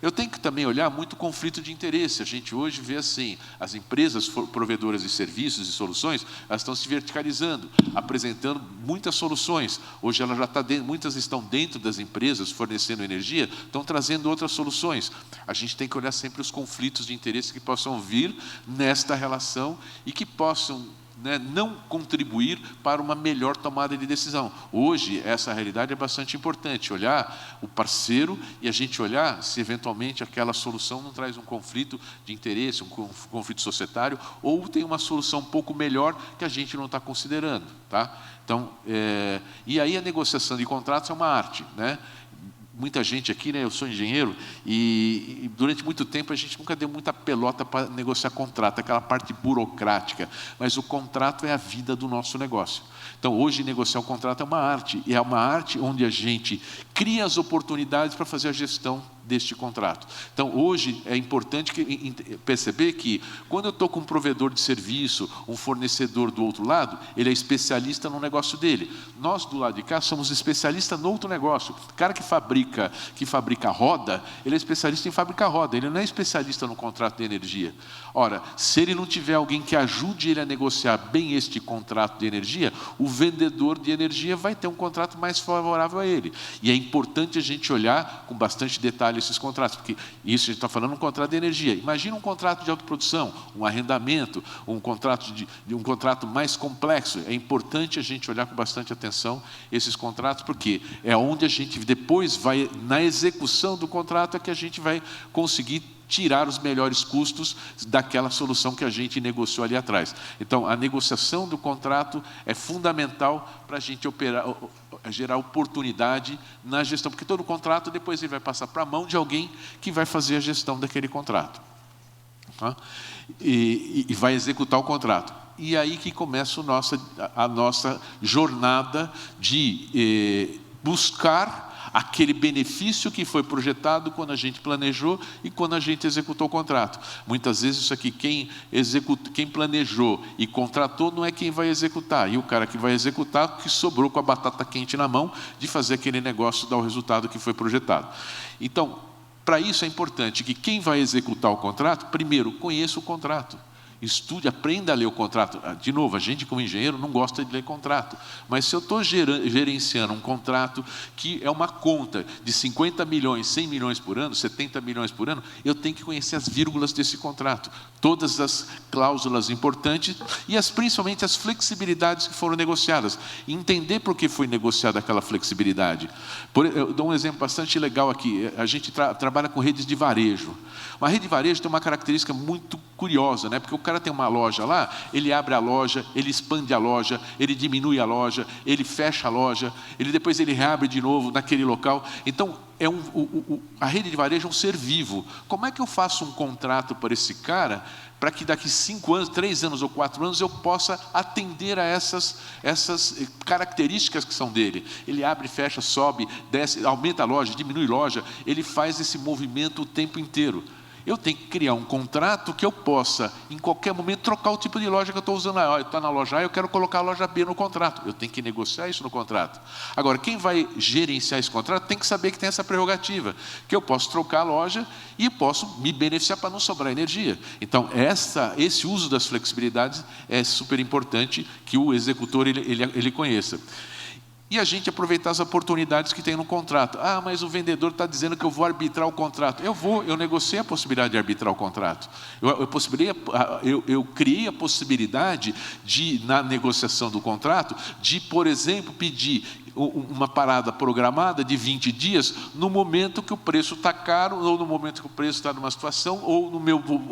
Eu tenho que também olhar muito o conflito de interesse. A gente hoje vê assim, as empresas provedoras de serviços e soluções, elas estão se verticalizando, apresentando muitas soluções. Hoje ela já está dentro, muitas estão dentro das empresas fornecendo energia, estão trazendo outras soluções. A gente tem que olhar sempre os conflitos de interesse que possam vir nesta relação e que possam, né, não contribuir para uma melhor tomada de decisão. Hoje, essa realidade é bastante importante, olhar o parceiro e a gente olhar se eventualmente aquela solução não traz um conflito de interesse, um conflito societário, ou tem uma solução um pouco melhor que a gente não está considerando. Tá? Então, e aí a negociação de contratos é uma arte, né? Muita gente aqui, né, eu sou engenheiro, e durante muito tempo a gente nunca deu muita pelota para negociar contrato, aquela parte burocrática, mas o contrato é a vida do nosso negócio. Então, hoje, negociar o contrato é uma arte, e é uma arte onde a gente cria as oportunidades para fazer a gestão deste contrato. Então, hoje, é importante perceber que, quando eu estou com um provedor de serviço, um fornecedor do outro lado, ele é especialista no negócio dele. Nós, do lado de cá, somos especialistas no outro negócio. O cara que fabrica roda, ele é especialista em fabricar roda, ele não é especialista no contrato de energia. Ora, se ele não tiver alguém que ajude ele a negociar bem este contrato de energia, o vendedor de energia vai ter um contrato mais favorável a ele. E é importante a gente olhar com bastante detalhe esses contratos, porque isso a gente está falando de um contrato de energia. Imagina um contrato de autoprodução, um arrendamento, um contrato mais complexo. É importante a gente olhar com bastante atenção esses contratos, porque é onde a gente depois vai, na execução do contrato, é que a gente vai conseguir tirar os melhores custos daquela solução que a gente negociou ali atrás. Então, a negociação do contrato é fundamental para a gente gerar oportunidade na gestão, porque todo contrato depois ele vai passar para a mão de alguém que vai fazer a gestão daquele contrato. Tá? E vai executar o contrato. E aí que começa a nossa jornada de buscar aquele benefício que foi projetado quando a gente planejou e quando a gente executou o contrato. Muitas vezes isso aqui, quem planejou e contratou não é quem vai executar, e o cara que vai executar que sobrou com a batata quente na mão de fazer aquele negócio dar o resultado que foi projetado. Então, para isso é importante que quem vai executar o contrato, primeiro, conheça o contrato. Estude, aprenda a ler o contrato. De novo, a gente como engenheiro não gosta de ler contrato, mas se eu estou gerenciando um contrato que é uma conta de 50 milhões, 100 milhões por ano, 70 milhões por ano, eu tenho que conhecer as vírgulas desse contrato, todas as cláusulas importantes e principalmente as flexibilidades que foram negociadas, entender por que foi negociada aquela flexibilidade. Eu dou um exemplo bastante legal aqui. A gente trabalha com redes de varejo. Uma rede de varejo tem uma característica muito curiosa, né? Porque o cara tem uma loja lá, ele abre a loja, ele expande a loja, ele diminui a loja, ele fecha a loja, depois ele reabre de novo naquele local. Então, a rede de varejo é um ser vivo. Como é que eu faço um contrato para esse cara, para que daqui 5 anos, 3 anos ou 4 anos eu possa atender a essas características que são dele? Ele abre, fecha, sobe, desce, aumenta a loja, diminui a loja, ele faz esse movimento o tempo inteiro. Eu tenho que criar um contrato que eu possa, em qualquer momento, trocar o tipo de loja que eu estou usando. Eu estou na loja A, eu quero colocar a loja B no contrato. Eu tenho que negociar isso no contrato. Agora, quem vai gerenciar esse contrato tem que saber que tem essa prerrogativa, que eu posso trocar a loja e posso me beneficiar para não sobrar energia. Então, esse uso das flexibilidades é super importante que o executor ele conheça. E a gente aproveitar as oportunidades que tem no contrato. Mas o vendedor está dizendo que eu vou arbitrar o contrato. Eu negociei a possibilidade de arbitrar o contrato. Eu criei a possibilidade de, na negociação do contrato, de, por exemplo, pedir uma parada programada de 20 dias no momento que o preço está caro, ou no momento que o preço está numa situação, ou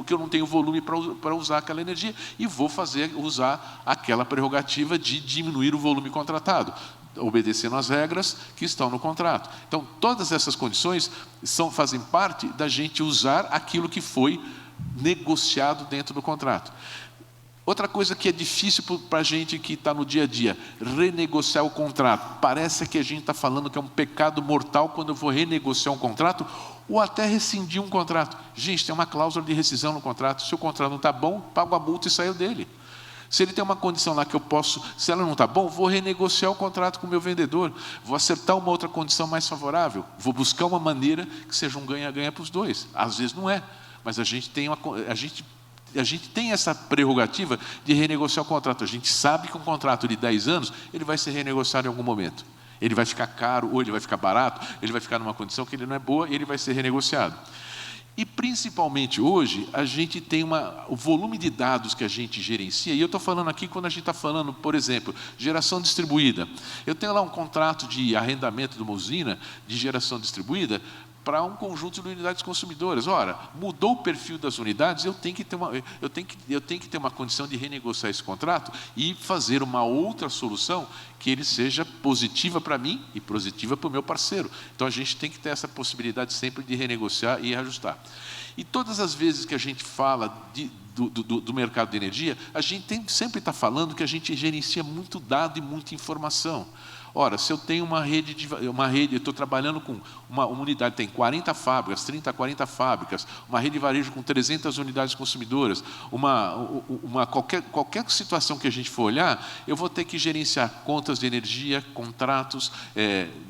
que eu não tenho volume para usar aquela energia, e vou usar aquela prerrogativa de diminuir o volume contratado, obedecendo às regras que estão no contrato. Então, todas essas condições fazem parte da gente usar aquilo que foi negociado dentro do contrato. Outra coisa que é difícil para a gente que está no dia a dia, renegociar o contrato. Parece que a gente está falando que é um pecado mortal quando eu vou renegociar um contrato ou até rescindir um contrato. Gente, tem uma cláusula de rescisão no contrato. Se o contrato não está bom, pago a multa e saio dele. Se ele tem uma condição lá que eu posso, se ela não está bom, vou renegociar o contrato com o meu vendedor, vou acertar uma outra condição mais favorável, vou buscar uma maneira que seja um ganha-ganha para os dois. Às vezes não é, mas a gente tem essa prerrogativa de renegociar o contrato. A gente sabe que um contrato de 10 anos, ele vai ser renegociado em algum momento. Ele vai ficar caro, ou ele vai ficar barato, ele vai ficar numa condição que ele não é boa, e ele vai ser renegociado. E, principalmente hoje, a gente tem o volume de dados que a gente gerencia, e eu estou falando aqui quando a gente está falando, por exemplo, geração distribuída. Eu tenho lá um contrato de arrendamento de uma usina de geração distribuída para um conjunto de unidades consumidoras. Ora, mudou o perfil das unidades, eu tenho que ter uma condição de renegociar esse contrato e fazer uma outra solução que ele seja positiva para mim e positiva para o meu parceiro. Então, a gente tem que ter essa possibilidade sempre de renegociar e ajustar. E todas as vezes que a gente fala do mercado de energia, a gente sempre está falando que a gente gerencia muito dado e muita informação. Ora, se eu tenho uma rede, eu estou trabalhando com uma unidade, tem 40 fábricas, 30 a 40 fábricas, uma rede de varejo com 300 unidades consumidoras, qualquer situação que a gente for olhar, eu vou ter que gerenciar contas de energia, contratos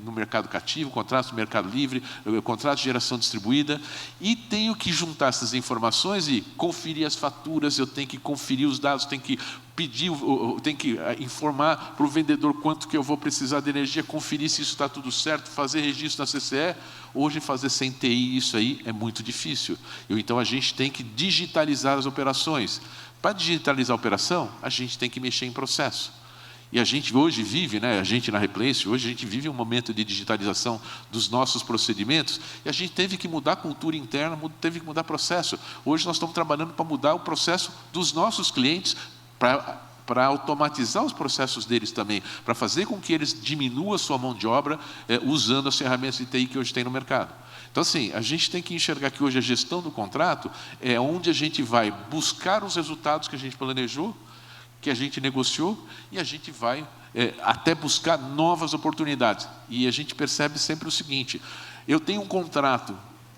no mercado cativo, contratos no mercado livre, contratos de geração distribuída, e tenho que juntar essas informações e conferir as faturas, eu tenho que conferir os dados, tenho que informar para o vendedor quanto que eu vou precisar de energia, conferir se isso está tudo certo, fazer registro na CCE. Hoje, fazer sem TI isso aí é muito difícil. Então, a gente tem que digitalizar as operações. Para digitalizar a operação, a gente tem que mexer em processo. E a gente hoje vive, a gente na Replace, hoje a gente vive um momento de digitalização dos nossos procedimentos, e a gente teve que mudar a cultura interna, teve que mudar processo. Hoje nós estamos trabalhando para mudar o processo dos nossos clientes, para automatizar os processos deles também, para fazer com que eles diminuam a sua mão de obra usando as ferramentas de TI que hoje tem no mercado. Então, assim, a gente tem que enxergar que hoje a gestão do contrato é onde a gente vai buscar os resultados que a gente planejou, que a gente negociou, e a gente vai até buscar novas oportunidades. E a gente percebe sempre o seguinte: eu tenho um contrato,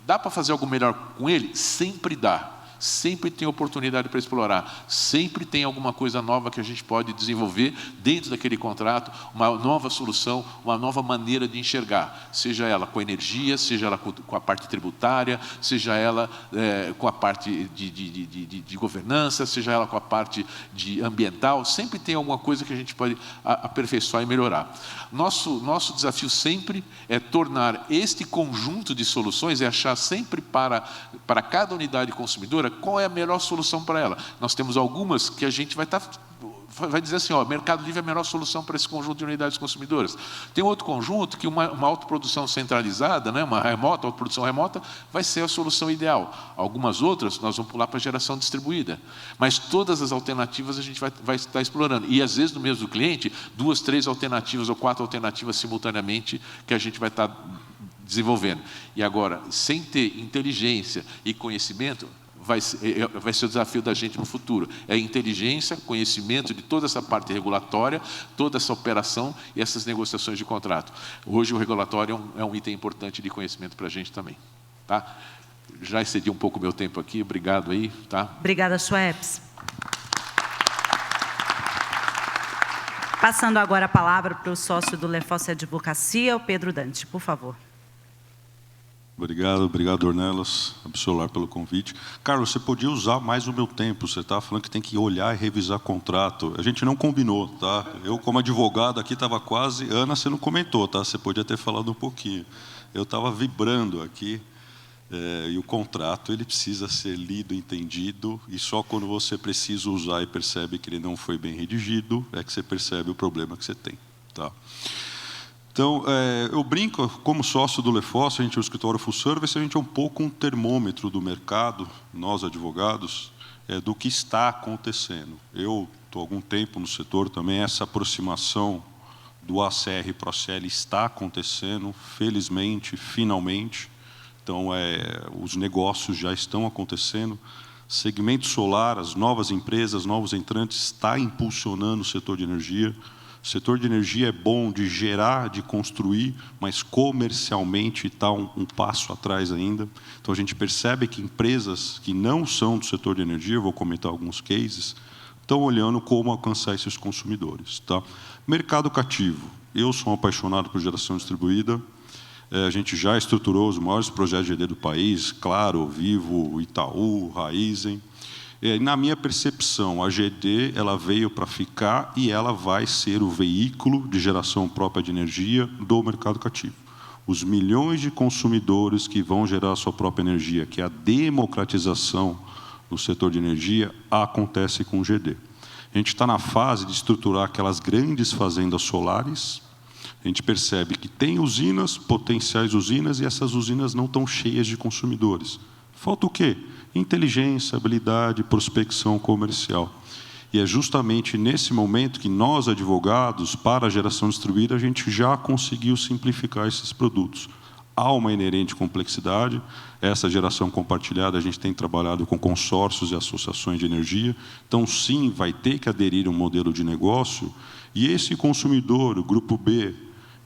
dá para fazer algo melhor com ele? Sempre dá. Sempre tem oportunidade para explorar, sempre tem alguma coisa nova que a gente pode desenvolver dentro daquele contrato, uma nova solução, uma nova maneira de enxergar, seja ela com energia, seja ela com a parte tributária, seja ela com a parte de governança, seja ela com a parte de ambiental, sempre tem alguma coisa que a gente pode aperfeiçoar e melhorar. Nosso desafio sempre é tornar este conjunto de soluções, achar sempre para cada unidade consumidora qual é a melhor solução para ela. Nós temos algumas que a gente vai dizer assim, Mercado Livre é a melhor solução para esse conjunto de unidades consumidoras. Tem outro conjunto que uma autoprodução centralizada, uma autoprodução remota, vai ser a solução ideal. Algumas outras, nós vamos pular para a geração distribuída. Mas todas as alternativas a gente vai estar explorando. E, às vezes, no mesmo cliente, 2, 3 alternativas ou 4 alternativas simultaneamente que a gente vai estar desenvolvendo. E agora, sem ter inteligência e conhecimento, vai ser o desafio da gente no futuro. É inteligência, conhecimento de toda essa parte regulatória, toda essa operação e essas negociações de contrato. Hoje o regulatório é um item importante de conhecimento para a gente também. Tá? Já excedi um pouco o meu tempo aqui, obrigado aí. Tá? Obrigada, Schweppes. Passando agora a palavra para o sócio do Lefosse Advocacia, o Pedro Dante, por favor. Obrigado, Ornelas, Absolar, pelo convite. Carlos, você podia usar mais o meu tempo. Você estava falando que tem que olhar e revisar contrato. A gente não combinou, tá? Eu, como advogado aqui, estava quase... Ana, você não comentou, tá? Você podia ter falado um pouquinho. Eu estava vibrando aqui. E o contrato, ele precisa ser lido, entendido, e só quando você precisa usar e percebe que ele não foi bem redigido, é que você percebe o problema que você tem, tá? Então, eu brinco, como sócio do Lefosse, a gente é o escritório Full Service, a gente é um pouco um termômetro do mercado, nós advogados, do que está acontecendo. Eu estou há algum tempo no setor também, essa aproximação do ACR para o ACL está acontecendo, felizmente, finalmente. Então, os negócios já estão acontecendo. Segmento solar, as novas empresas, novos entrantes, está impulsionando o setor de energia. O setor de energia é bom de gerar, de construir, mas comercialmente está um passo atrás ainda. Então, a gente percebe que empresas que não são do setor de energia, eu vou comentar alguns cases, estão olhando como alcançar esses consumidores. Tá? Mercado cativo. Eu sou um apaixonado por geração distribuída. A gente já estruturou os maiores projetos de GD do país, Claro, Vivo, Itaú, Raizen. Na minha percepção, a GD ela veio para ficar e ela vai ser o veículo de geração própria de energia do mercado cativo. Os milhões de consumidores que vão gerar a sua própria energia, que é a democratização no setor de energia, acontece com o GD. A gente está na fase de estruturar aquelas grandes fazendas solares. A gente percebe que tem usinas, potenciais usinas, e essas usinas não estão cheias de consumidores. Falta o quê? Inteligência, habilidade, prospecção comercial. E é justamente nesse momento que nós, advogados, para a geração distribuída, a gente já conseguiu simplificar esses produtos. Há uma inerente complexidade. Essa geração compartilhada, a gente tem trabalhado com consórcios e associações de energia. Então, sim, vai ter que aderir a um modelo de negócio. E esse consumidor, o grupo B,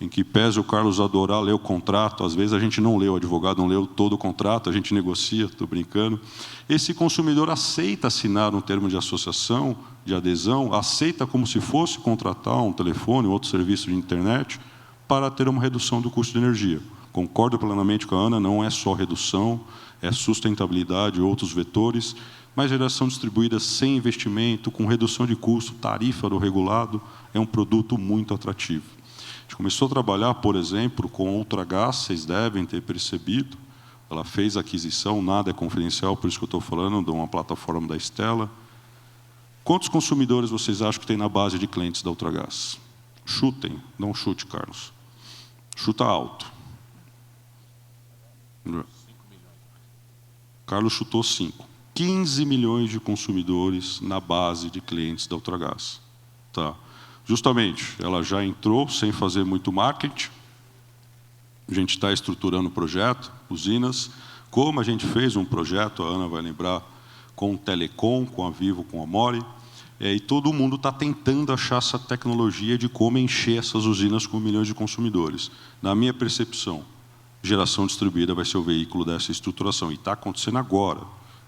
em que pese o Carlos adorar ler o contrato, às vezes a gente não lê, o advogado não leu todo o contrato, a gente negocia, estou brincando. Esse consumidor aceita assinar um termo de associação, de adesão, aceita como se fosse contratar um telefone, outro serviço de internet, para ter uma redução do custo de energia. Concordo plenamente com a Ana, não é só redução, é sustentabilidade, outros vetores, mas geração distribuída sem investimento, com redução de custo, tarifa do regulado, é um produto muito atrativo. A gente começou a trabalhar, por exemplo, com Ultragaz, vocês devem ter percebido, ela fez aquisição, nada é confidencial, por isso que eu estou falando, de uma plataforma da Stella. Quantos consumidores vocês acham que tem na base de clientes da Ultragaz? Chutem, não chute, Carlos. Chuta alto. 5 milhões. Carlos chutou 5. 15 milhões de consumidores na base de clientes da Ultragaz. Tá. Justamente, ela já entrou sem fazer muito marketing. A gente está estruturando o projeto, usinas. Como a gente fez um projeto, a Ana vai lembrar, com o Telecom, com a Vivo, com a Mori. E todo mundo está tentando achar essa tecnologia de como encher essas usinas com milhões de consumidores. Na minha percepção, geração distribuída vai ser o veículo dessa estruturação. E está acontecendo agora,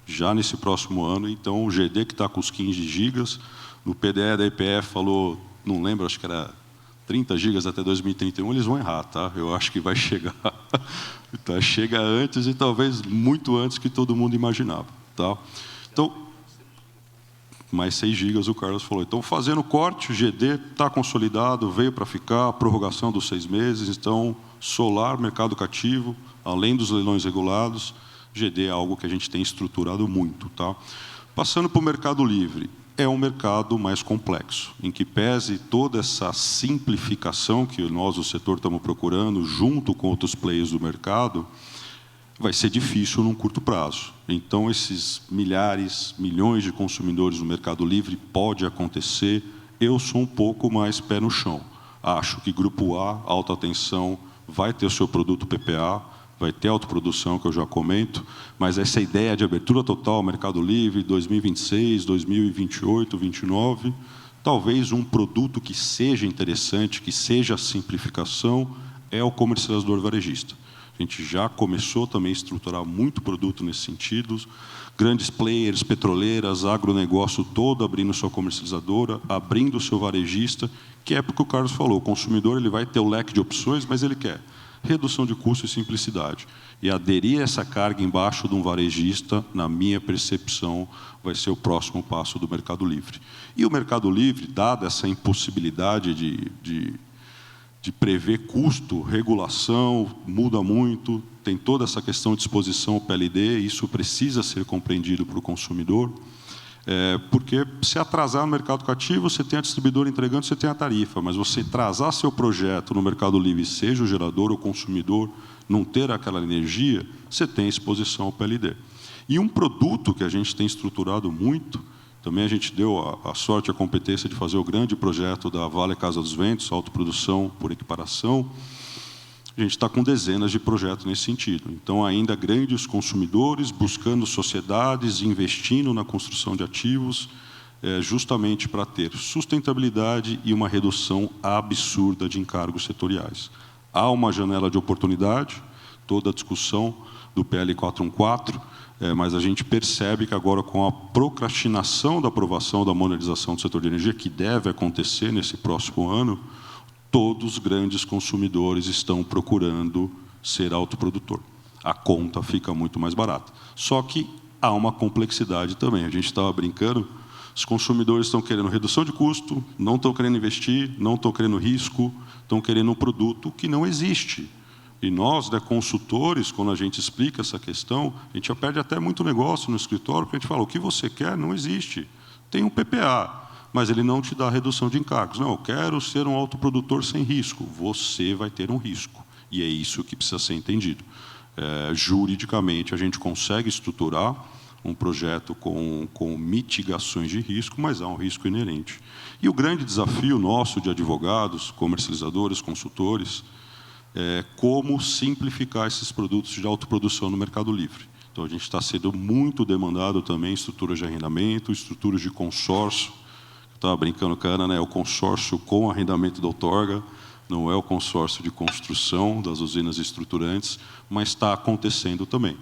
já nesse próximo ano. Então, o GD, que está com os 15 gigas, no PDE da EPF falou, não lembro, acho que era 30 gigas até 2031, eles vão errar, tá? Eu acho que vai chegar. Então, chega antes e talvez muito antes que todo mundo imaginava. Tá? Então, mais 6 gigas, o Carlos falou. Então, fazendo corte, o GD está consolidado, veio para ficar, prorrogação dos 6 meses. Então, solar, mercado cativo, além dos leilões regulados, GD é algo que a gente tem estruturado muito. Tá? Passando para o mercado livre, é um mercado mais complexo, em que pese toda essa simplificação que nós, o setor, estamos procurando, junto com outros players do mercado, vai ser difícil num curto prazo. Então, esses milhares, milhões de consumidores no mercado livre pode acontecer. Eu sou um pouco mais pé no chão. Acho que Grupo A, alta tensão, vai ter o seu produto PPA, vai ter autoprodução, que eu já comento, mas essa ideia de abertura total ao mercado livre, 2026, 2028, 2029, talvez um produto que seja interessante, que seja a simplificação, é o comercializador varejista. A gente já começou também a estruturar muito produto nesse sentido, grandes players, petroleiras, agronegócio todo abrindo sua comercializadora, abrindo o seu varejista, que é porque o Carlos falou, o consumidor ele vai ter o leque de opções, mas ele quer redução de custo e simplicidade. E aderir a essa carga embaixo de um varejista, na minha percepção, vai ser o próximo passo do Mercado Livre. E o Mercado Livre, dada essa impossibilidade de prever custo, regulação, muda muito, tem toda essa questão de exposição ao PLD, isso precisa ser compreendido para o consumidor, porque se atrasar no mercado cativo, você tem a distribuidora entregando, você tem a tarifa, mas você atrasar seu projeto no Mercado Livre, seja o gerador ou o consumidor, não ter aquela energia, você tem exposição ao PLD. E um produto que a gente tem estruturado muito, também a gente deu a sorte e a competência de fazer o grande projeto da Vale Casa dos Ventos, autoprodução por equiparação. A gente está com dezenas de projetos nesse sentido. Então, ainda grandes consumidores buscando sociedades, investindo na construção de ativos, justamente para ter sustentabilidade e uma redução absurda de encargos setoriais. Há uma janela de oportunidade, toda a discussão do PL 414, mas a gente percebe que agora, com a procrastinação da aprovação da monetização do setor de energia, que deve acontecer nesse próximo ano, todos os grandes consumidores estão procurando ser autoprodutor. A conta fica muito mais barata. Só que há uma complexidade também. A gente estava brincando, os consumidores estão querendo redução de custo, não estão querendo investir, não estão querendo risco, estão querendo um produto que não existe. E nós, consultores, quando a gente explica essa questão, a gente já perde até muito negócio no escritório, porque a gente fala, o que você quer não existe. Tem um PPA, mas ele não te dá redução de encargos. Não, eu quero ser um autoprodutor sem risco. Você vai ter um risco. E é isso que precisa ser entendido. Juridicamente, a gente consegue estruturar um projeto com mitigações de risco, mas há um risco inerente. E o grande desafio nosso de advogados, comercializadores, consultores, é como simplificar esses produtos de autoprodução no Mercado Livre. Então, a gente está sendo muito demandado também em estruturas de arrendamento, estruturas de consórcio. Eu estava brincando com a Ana, é o consórcio com arrendamento da outorga, não é o consórcio de construção das usinas estruturantes, mas está acontecendo também.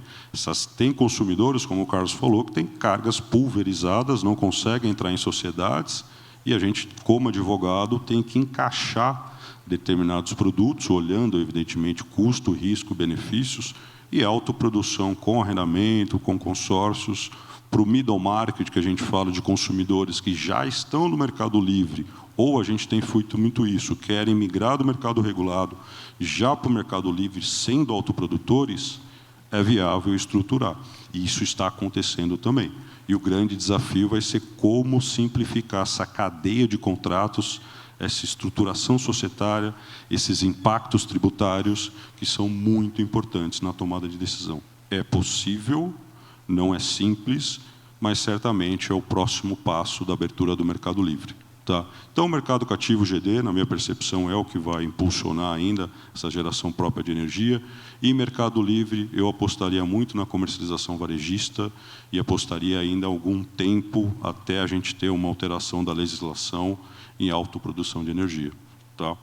Tem consumidores, como o Carlos falou, que têm cargas pulverizadas, não conseguem entrar em sociedades, e a gente, como advogado, tem que encaixar determinados produtos, olhando, evidentemente, custo, risco, benefícios, e autoprodução com arrendamento, com consórcios, para o middle market, que a gente fala de consumidores que já estão no mercado livre, ou a gente tem feito muito isso, querem migrar do mercado regulado já para o mercado livre, sendo autoprodutores, é viável estruturar. E isso está acontecendo também. E o grande desafio vai ser como simplificar essa cadeia de contratos, essa estruturação societária, esses impactos tributários, que são muito importantes na tomada de decisão. É possível, não é simples, mas certamente é o próximo passo da abertura do mercado livre. Tá? Então, o mercado cativo GD, na minha percepção, é o que vai impulsionar ainda essa geração própria de energia. E mercado livre, eu apostaria muito na comercialização varejista e apostaria ainda algum tempo até a gente ter uma alteração da legislação em autoprodução de energia. Tá?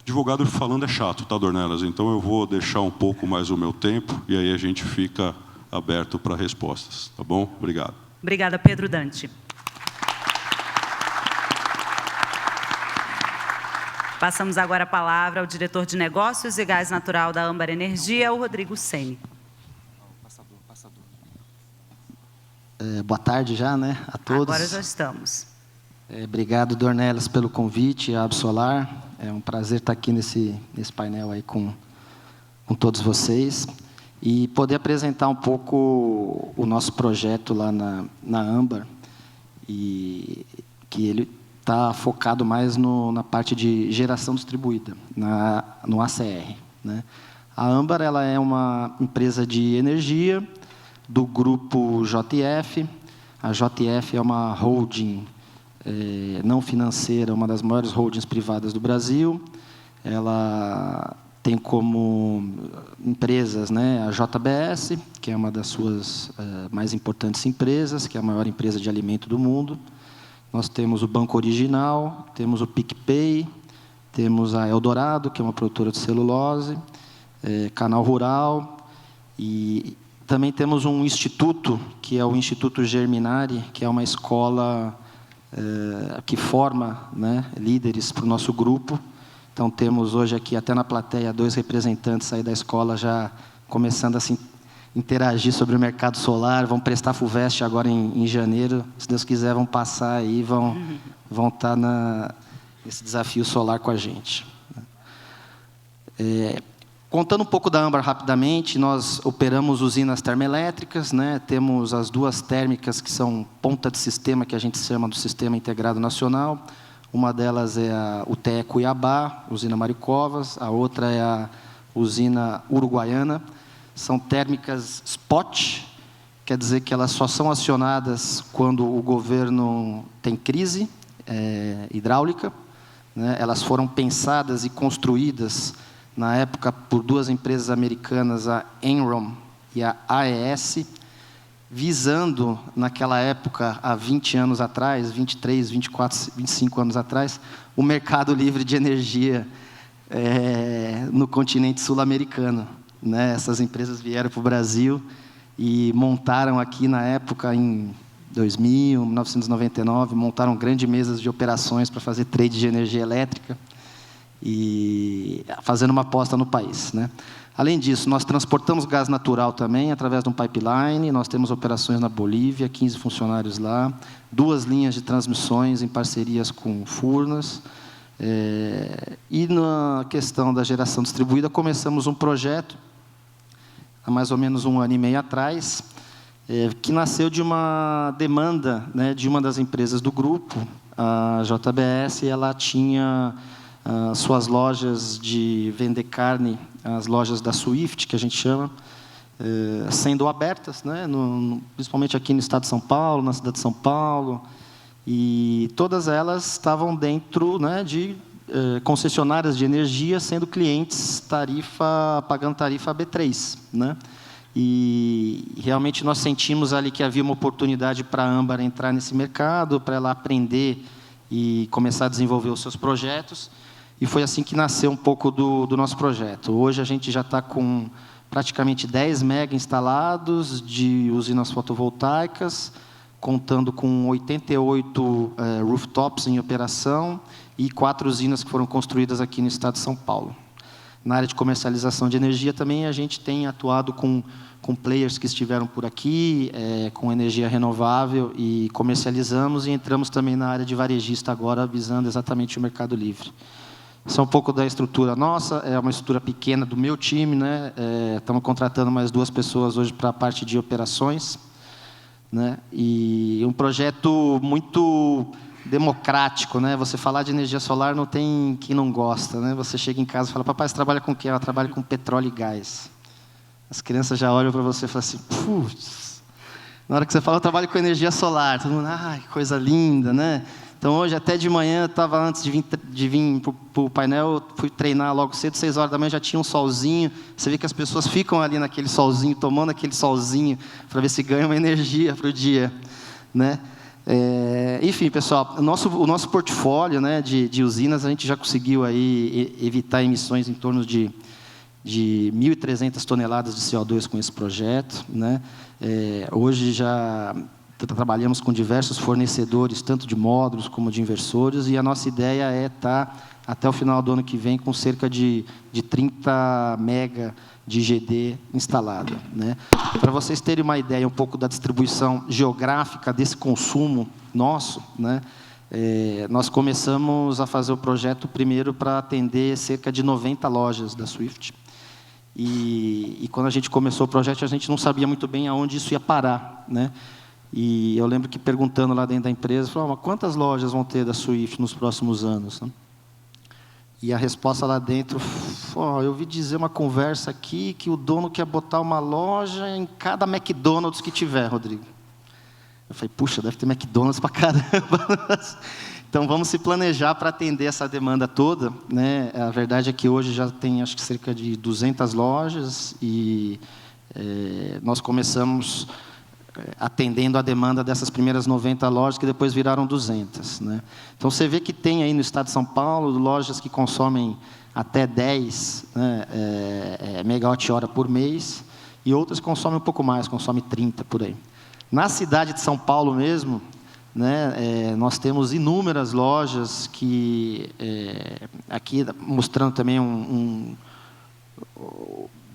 Advogado falando é chato, tá, Dornelas? Então, eu vou deixar um pouco mais o meu tempo e aí a gente fica aberto para respostas. Tá bom? Obrigado. Obrigada, Pedro Dante. Passamos agora a palavra ao diretor de Negócios e Gás Natural da Âmbar Energia, o Rodrigo Ceni. Boa tarde já, né, a todos. Agora já estamos. Obrigado, Dornelas, pelo convite, a Absolar. É um prazer estar aqui nesse painel aí com todos vocês e poder apresentar um pouco o nosso projeto lá na Âmbar, e que ele está focado mais na parte de geração distribuída, no ACR. Né? A Âmbar ela é uma empresa de energia do grupo JF. A JF é uma holding não financeira, uma das maiores holdings privadas do Brasil. Ela tem como empresas, né, a JBS, que é uma das suas mais importantes empresas, que é a maior empresa de alimento do mundo. Nós temos o Banco Original, temos o PicPay, temos a Eldorado, que é uma produtora de celulose, Canal Rural, e também temos um instituto, que é o Instituto Germinari, que é uma escola que forma, né, líderes para o nosso grupo. Então, temos hoje aqui, até na plateia, 2 representantes aí da escola já começando a se interagir sobre o mercado solar, vão prestar FUVEST agora em janeiro, se Deus quiser vão passar aí, vão estar nesse desafio solar com a gente. Contando um pouco da Âmbar rapidamente, nós operamos usinas termoelétricas, né? Temos as 2 térmicas que são ponta de sistema, que a gente chama do Sistema Integrado Nacional. Uma delas é a UTE Cuiabá, usina Maricovas, a outra é a usina Uruguaiana. São térmicas spot, quer dizer que elas só são acionadas quando o governo tem crise hidráulica. Né? Elas foram pensadas e construídas na época por duas empresas americanas, a Enron e a AES, visando, naquela época, há 20 anos atrás, 23, 24, 25 anos atrás, o mercado livre de energia no continente sul-americano, né? Essas empresas vieram para o Brasil e montaram aqui, na época, em 2000, 1999, montaram grandes mesas de operações para fazer trade de energia elétrica e fazendo uma aposta no país, né? Além disso, nós transportamos gás natural também, através de um pipeline. Nós temos operações na Bolívia, 15 funcionários lá, 2 linhas de transmissões em parcerias com Furnas. E na questão da geração distribuída, começamos um projeto, há mais ou menos 1 ano e meio atrás, que nasceu de uma demanda, né, de uma das empresas do grupo, a JBS. Ela tinha suas lojas de vender carne, as lojas da Swift, que a gente chama, sendo abertas, né, principalmente aqui no estado de São Paulo, na cidade de São Paulo, e todas elas estavam dentro, né, de concessionárias de energia, sendo clientes pagando tarifa B3, né? E realmente nós sentimos ali que havia uma oportunidade para a Âmbar entrar nesse mercado, para ela aprender e começar a desenvolver os seus projetos. E foi assim que nasceu um pouco do nosso projeto. Hoje a gente já está com praticamente 10 mega instalados de usinas fotovoltaicas, contando com 88 rooftops em operação e 4 usinas que foram construídas aqui no estado de São Paulo. Na área de comercialização de energia também a gente tem atuado com players que estiveram por aqui, com energia renovável, e comercializamos, e entramos também na área de varejista agora, visando exatamente o mercado livre. Isso é um pouco da estrutura nossa, é uma estrutura pequena do meu time, né? Estamos contratando mais 2 pessoas hoje para a parte de operações, né? E um projeto muito democrático, né? Você falar de energia solar não tem quem não gosta, né? Você chega em casa e fala: papai, você trabalha com o quê? Eu trabalho com petróleo e gás. As crianças já olham para você e falam assim: putz. Na hora que você fala: eu trabalho com energia solar, todo mundo: ai, que coisa linda, né? Então, hoje, até de manhã, eu estava, antes de vir para o painel, eu fui treinar logo cedo, 6 horas da manhã, já tinha um solzinho. Você vê que as pessoas ficam ali naquele solzinho, tomando aquele solzinho, para ver se ganham energia para o dia, né? Enfim, pessoal, o nosso portfólio, né, de usinas, a gente já conseguiu aí evitar emissões em torno de 1.300 toneladas de CO2 com esse projeto, né? Hoje já trabalhamos com diversos fornecedores, tanto de módulos como de inversores, e a nossa ideia é estar, até o final do ano que vem, com cerca de 30 mega de GD instalado, né? Para vocês terem uma ideia um pouco da distribuição geográfica desse consumo nosso, né? Nós começamos a fazer o projeto primeiro para atender cerca de 90 lojas da Swift. E quando a gente começou o projeto, a gente não sabia muito bem aonde isso ia parar, né? E eu lembro que, perguntando lá dentro da empresa, falou: mas quantas lojas vão ter da Swift nos próximos anos, né? E a resposta lá dentro: eu ouvi dizer uma conversa aqui que o dono quer botar uma loja em cada McDonald's que tiver, Rodrigo. Eu falei: puxa, deve ter McDonald's para caramba. Então, vamos se planejar para atender essa demanda toda, né? A verdade é que hoje já tem, acho que, cerca de 200 lojas, e nós começamos atendendo a demanda dessas primeiras 90 lojas, que depois viraram 200, né? Então, você vê que tem aí no estado de São Paulo lojas que consomem até 10 megawatt-hora por mês, e outras consomem um pouco mais, consomem 30 por aí. Na cidade de São Paulo mesmo, né, nós temos inúmeras lojas que, aqui mostrando também um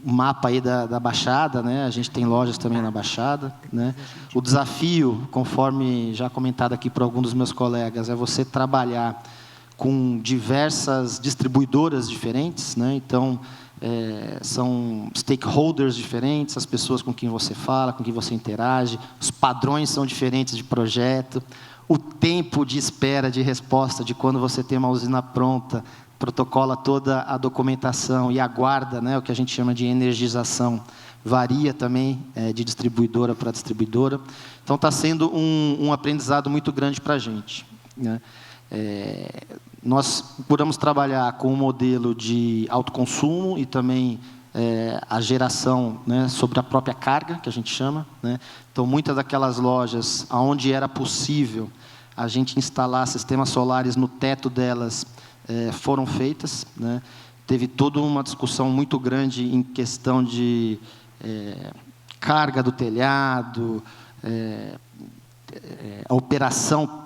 mapa aí da Baixada, né? A gente tem lojas também na Baixada, né? O desafio, conforme já comentado aqui por alguns dos meus colegas, é você trabalhar com diversas distribuidoras diferentes, né? Então, são stakeholders diferentes, as pessoas com quem você fala, com quem você interage, os padrões são diferentes de projeto, o tempo de espera de resposta de quando você tem uma usina pronta, protocola toda a documentação e aguarda, né, o que a gente chama de energização, varia também de distribuidora para distribuidora. Então, está sendo um aprendizado muito grande para a gente, né? Nós procuramos trabalhar com um modelo de autoconsumo e também a geração, né, sobre a própria carga, que a gente chama, né? Então, muitas daquelas lojas onde era possível a gente instalar sistemas solares no teto delas foram feitas, né? Teve toda uma discussão muito grande em questão de carga do telhado, a operação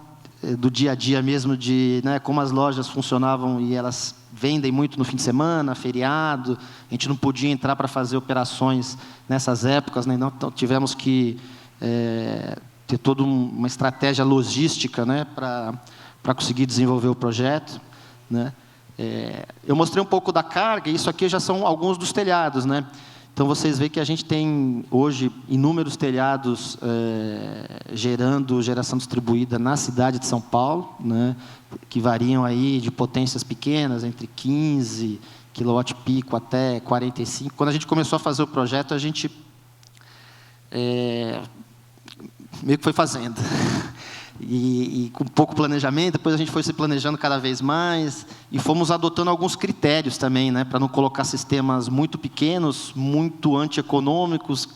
do dia a dia mesmo, de, né, como as lojas funcionavam, e elas vendem muito no fim de semana, feriado, a gente não podia entrar para fazer operações nessas épocas, né? Então tivemos que ter toda uma estratégia logística, né, para conseguir desenvolver o projeto, né? Eu mostrei um pouco da carga, e isso aqui já são alguns dos telhados, né? Então, vocês veem que a gente tem, hoje, inúmeros telhados gerando geração distribuída na cidade de São Paulo, né, que variam aí de potências pequenas, entre 15 kW-pico até 45. Quando a gente começou a fazer o projeto, a gente meio que foi fazendo. E com pouco planejamento, depois a gente foi se planejando cada vez mais e fomos adotando alguns critérios também, né, para não colocar sistemas muito pequenos, muito antieconômicos,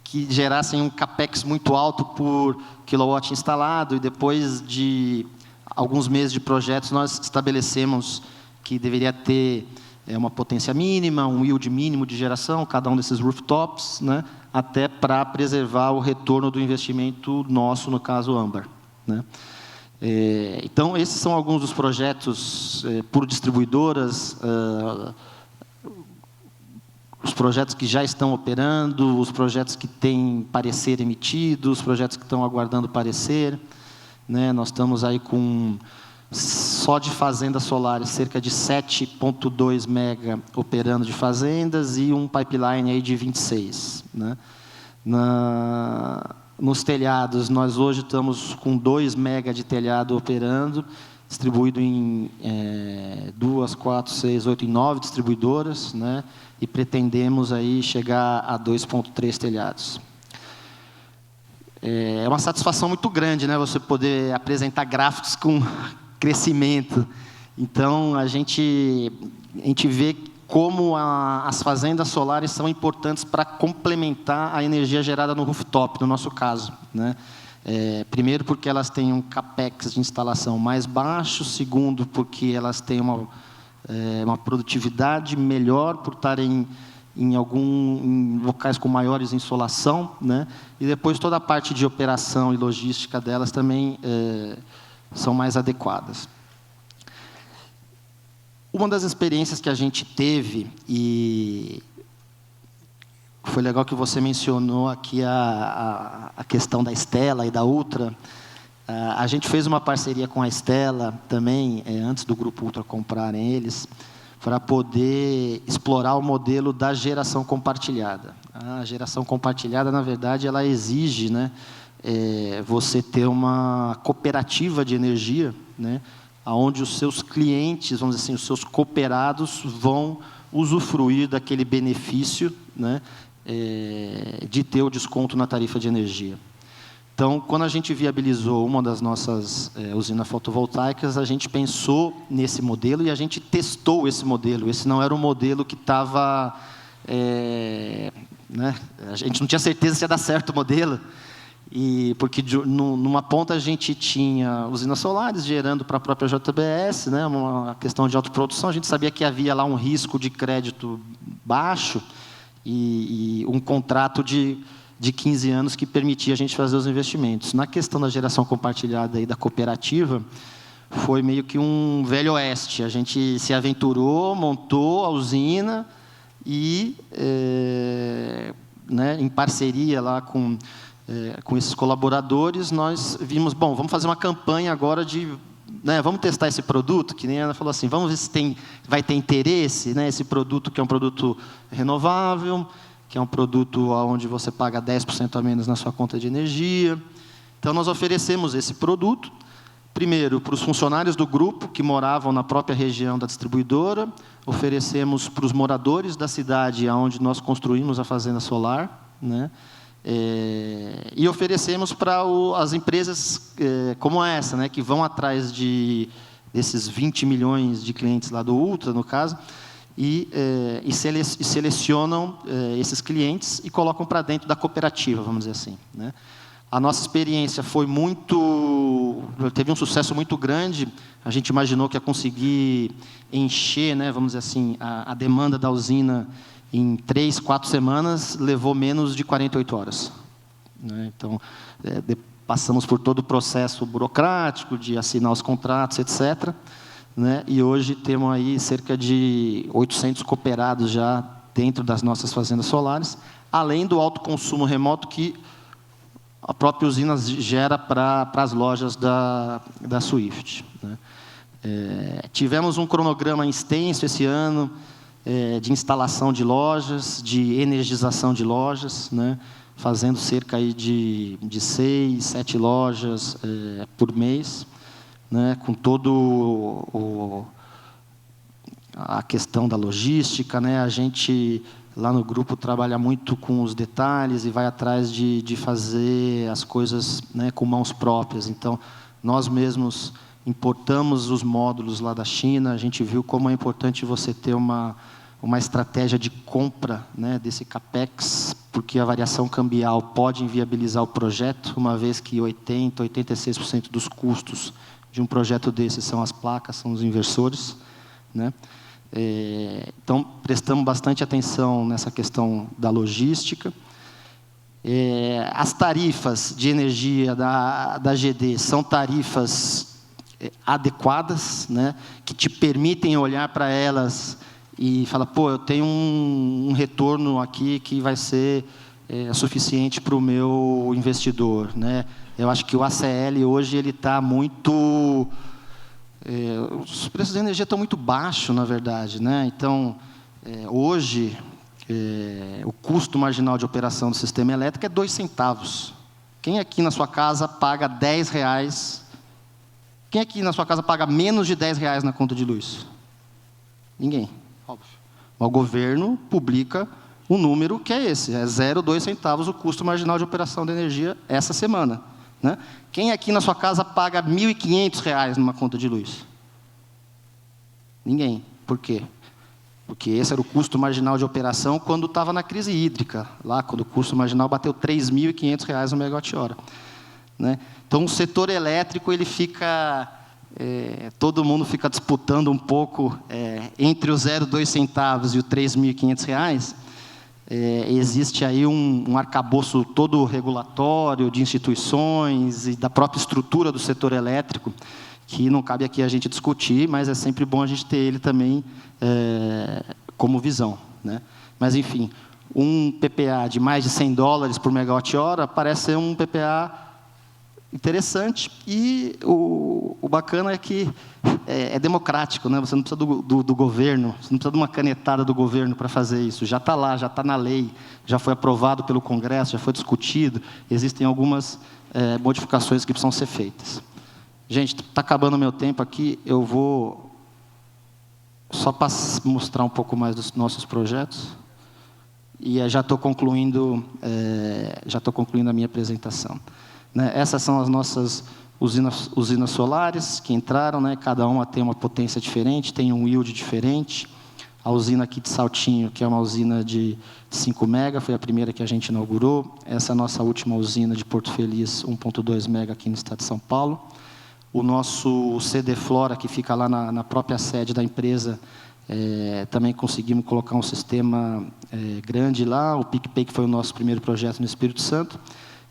que gerassem um capex muito alto por quilowatt instalado, e depois de alguns meses de projetos nós estabelecemos que deveria ter uma potência mínima, um yield mínimo de geração, cada um desses rooftops, né, até para preservar o retorno do investimento nosso, no caso Âmbar, né? Então, esses são alguns dos projetos por distribuidoras, os projetos que já estão operando, os projetos que têm parecer emitido, os projetos que estão aguardando parecer, né? Nós estamos aí com, só de fazendas solares, cerca de 7,2 mega operando de fazendas e um pipeline aí de 26, né? Nos telhados, nós hoje estamos com 2 mega de telhado operando, distribuído em 2, 4, 6, 8 e 9 distribuidoras, né? E pretendemos aí chegar a 2,3 telhados. É uma satisfação muito grande, né, você poder apresentar gráficos com crescimento. Então, a gente vê como as fazendas solares são importantes para complementar a energia gerada no rooftop, no nosso caso, né? Primeiro, porque elas têm um capex de instalação mais baixo. Segundo, porque elas têm uma produtividade melhor por estarem em locais com maiores insolação, né? E depois toda a parte de operação e logística delas também são mais adequadas. Uma das experiências que a gente teve, e foi legal que você mencionou aqui a questão da Stella e da Ultra. A gente fez uma parceria com a Stella também, antes do Grupo Ultra comprarem eles, para poder explorar o modelo da geração compartilhada. A geração compartilhada, na verdade, ela exige, né, você ter uma cooperativa de energia, né, onde os seus clientes, vamos dizer assim, os seus cooperados vão usufruir daquele benefício, né, de ter o desconto na tarifa de energia. Então, quando a gente viabilizou uma das nossas usinas fotovoltaicas, a gente pensou nesse modelo e a gente testou esse modelo. Esse não era um modelo que estava... né, a gente não tinha certeza se ia dar certo o modelo, porque numa ponta a gente tinha usinas solares gerando para a própria JBS, né, uma questão de autoprodução. A gente sabia que havia lá um risco de crédito baixo e um contrato de 15 anos que permitia a gente fazer os investimentos. Na questão da geração compartilhada e da cooperativa, foi meio que um velho oeste. A gente se aventurou, montou a usina e, né, em parceria lá com esses colaboradores, nós vimos, bom, vamos fazer uma campanha agora de... né, vamos testar esse produto, que nem ela falou assim, vamos ver se vai ter interesse, né, esse produto que é um produto renovável, que é um produto onde você paga 10% a menos na sua conta de energia. Então, nós oferecemos esse produto, primeiro, para os funcionários do grupo, que moravam na própria região da distribuidora, oferecemos para os moradores da cidade onde nós construímos a fazenda solar, né? E oferecemos para as empresas como essa, né, que vão atrás desses 20 milhões de clientes lá do Ultra, no caso, e selecionam esses clientes e colocam para dentro da cooperativa, vamos dizer assim, né? A nossa experiência teve um sucesso muito grande. A gente imaginou que ia conseguir encher, né, vamos dizer assim, a demanda da usina em 3, 4 semanas, levou menos de 48 horas. Né? Então, passamos por todo o processo burocrático de assinar os contratos, etc. Né? E hoje temos aí cerca de 800 cooperados já dentro das nossas fazendas solares, além do alto consumo remoto que a própria usina gera para as lojas da Swift. Né? Tivemos um cronograma extenso esse ano, de instalação de lojas, de energização de lojas, né? Fazendo cerca aí de 6, 7 lojas por mês, né? Com todo a questão da logística, né? A gente lá no grupo trabalha muito com os detalhes e vai atrás de fazer as coisas, né, com mãos próprias. Então, nós mesmos importamos os módulos lá da China. A gente viu como é importante você ter uma estratégia de compra, né, desse CAPEX, porque a variação cambial pode inviabilizar o projeto, uma vez que 80%, 86% dos custos de um projeto desse são as placas, são os inversores, né? Então, prestamos bastante atenção nessa questão da logística. As tarifas de energia da GD são tarifas adequadas, né, que te permitem olhar para elas e falar, pô, eu tenho um retorno aqui que vai ser suficiente para o meu investidor. Né? Eu acho que o ACL hoje ele está muito... os preços da energia estão muito baixos, na verdade. Né? Então, hoje, o custo marginal de operação do sistema elétrico é 2 centavos. Quem aqui na sua casa paga R$10? Quem aqui na sua casa paga menos de R$10 na conta de luz? Ninguém, óbvio. O governo publica um número que é esse, é 0,2 centavos o custo marginal de operação da energia essa semana. Né? Quem aqui na sua casa paga R$1.500 numa conta de luz? Ninguém. Por quê? Porque esse era o custo marginal de operação quando estava na crise hídrica, lá quando o custo marginal bateu R$3.500 no megawatt-hora. Né? Então, o setor elétrico, ele fica... todo mundo fica disputando um pouco entre os 0,2 centavos e os R$3.500. Existe aí um arcabouço todo regulatório de instituições e da própria estrutura do setor elétrico, que não cabe aqui a gente discutir, mas é sempre bom a gente ter ele também como visão. Né? Mas, enfim, um PPA de mais de $100 por megawatt-hora parece ser um PPA interessante, e o bacana é que é democrático, né? Você não precisa do governo, você não precisa de uma canetada do governo para fazer isso. Já está lá, já está na lei, já foi aprovado pelo Congresso, já foi discutido. Existem algumas modificações que precisam ser feitas. Gente, está acabando o meu tempo aqui, eu vou só para mostrar um pouco mais dos nossos projetos, e já estou concluindo a minha apresentação. Né? Essas são as nossas usinas solares que entraram, né? Cada uma tem uma potência diferente, tem um yield diferente. A usina aqui de Saltinho, que é uma usina de 5 mega, foi a primeira que a gente inaugurou. Essa é a nossa última usina de Porto Feliz, 1,2 mega aqui no estado de São Paulo. O nosso CD Flora, que fica lá na própria sede da empresa, também conseguimos colocar um sistema grande lá. O PicPay, que foi o nosso primeiro projeto no Espírito Santo.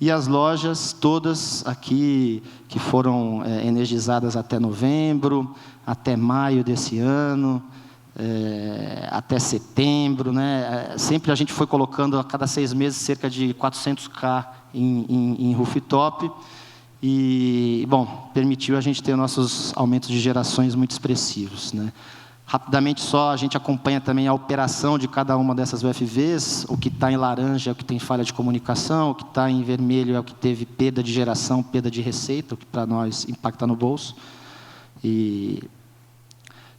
E as lojas todas aqui, que foram energizadas até novembro, até maio desse ano, até setembro. Né? Sempre a gente foi colocando, a cada 6 meses, cerca de 400K em rooftop. E, bom, permitiu a gente ter nossos aumentos de gerações muito expressivos. Né? Rapidamente só, a gente acompanha também a operação de cada uma dessas UFVs. O que está em laranja é o que tem falha de comunicação, o que está em vermelho é o que teve perda de geração, perda de receita, o que para nós impacta no bolso. E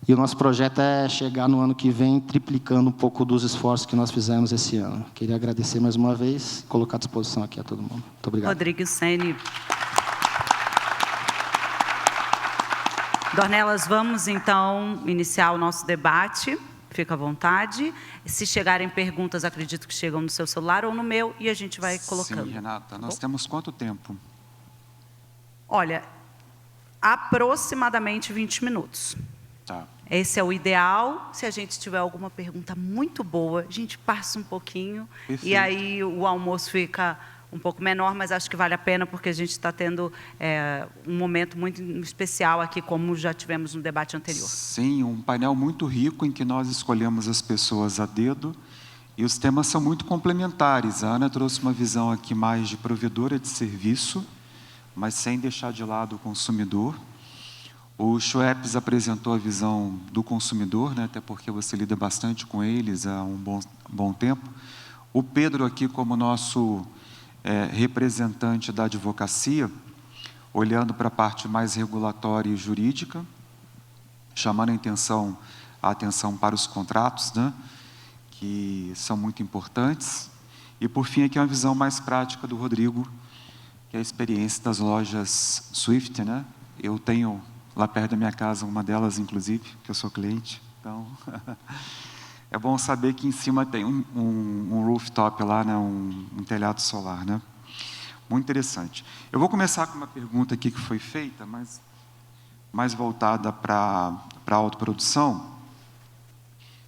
E o nosso projeto é chegar no ano que vem triplicando um pouco dos esforços que nós fizemos esse ano. Queria agradecer mais uma vez e colocar à disposição aqui a todo mundo. Muito obrigado. Rodrigo Ceni. Dornelas, vamos então iniciar o nosso debate. Fica à vontade. Se chegarem perguntas, acredito que chegam no seu celular ou no meu, e a gente vai colocando. Sim, Renata. Nós temos quanto tempo? Olha, aproximadamente 20 minutos. Tá. Esse é o ideal. Se a gente tiver alguma pergunta muito boa, a gente passa um pouquinho. Perfeito. E aí o almoço fica um pouco menor, mas acho que vale a pena, porque a gente está tendo um momento muito especial aqui, como já tivemos no debate anterior. Sim, um painel muito rico em que nós escolhemos as pessoas a dedo e os temas são muito complementares. A Ana trouxe uma visão aqui mais de provedora de serviço, mas sem deixar de lado o consumidor. O Schweppes apresentou a visão do consumidor, né, até porque você lida bastante com eles há um bom tempo. O Pedro aqui como nosso representante da advocacia, olhando para a parte mais regulatória e jurídica, chamando a atenção para os contratos, né, que são muito importantes. E, por fim, aqui uma visão mais prática do Rodrigo, que é a experiência das lojas Swift, né? Eu tenho lá perto da minha casa uma delas, inclusive, que eu sou cliente. Então, é bom saber que em cima tem um rooftop lá, né? um telhado solar, né? Muito interessante. Eu vou começar com uma pergunta aqui que foi feita, mas mais voltada para a autoprodução,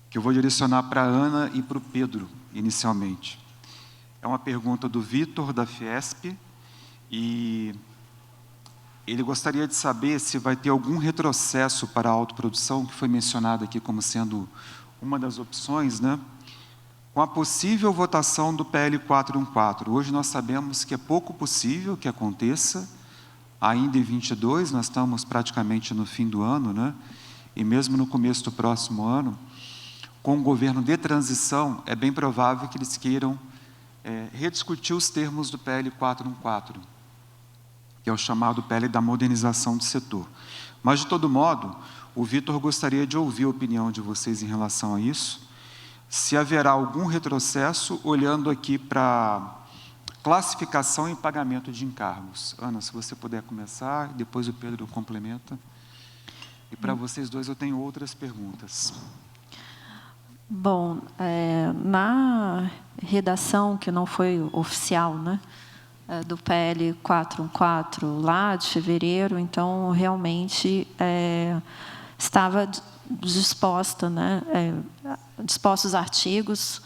que eu vou direcionar para a Ana e para o Pedro, inicialmente. É uma pergunta do Vitor, da Fiesp, e ele gostaria de saber se vai ter algum retrocesso para a autoprodução, que foi mencionado aqui como sendo uma das opções, né? Com a possível votação do PL 414. Hoje nós sabemos que é pouco possível que aconteça, ainda em 22, nós estamos praticamente no fim do ano, né? E mesmo no começo do próximo ano, com o governo de transição, é bem provável que eles queiram rediscutir os termos do PL 414, que é o chamado PL da modernização do setor. Mas, de todo modo, o Vitor gostaria de ouvir a opinião de vocês em relação a isso, se haverá algum retrocesso, olhando aqui para classificação e pagamento de encargos. Ana, se você puder começar, depois o Pedro complementa. E para vocês dois eu tenho outras perguntas. Bom, na redação, que não foi oficial, né, do PL 414, lá de fevereiro, então, realmente, estava disposta, né, dispostos artigos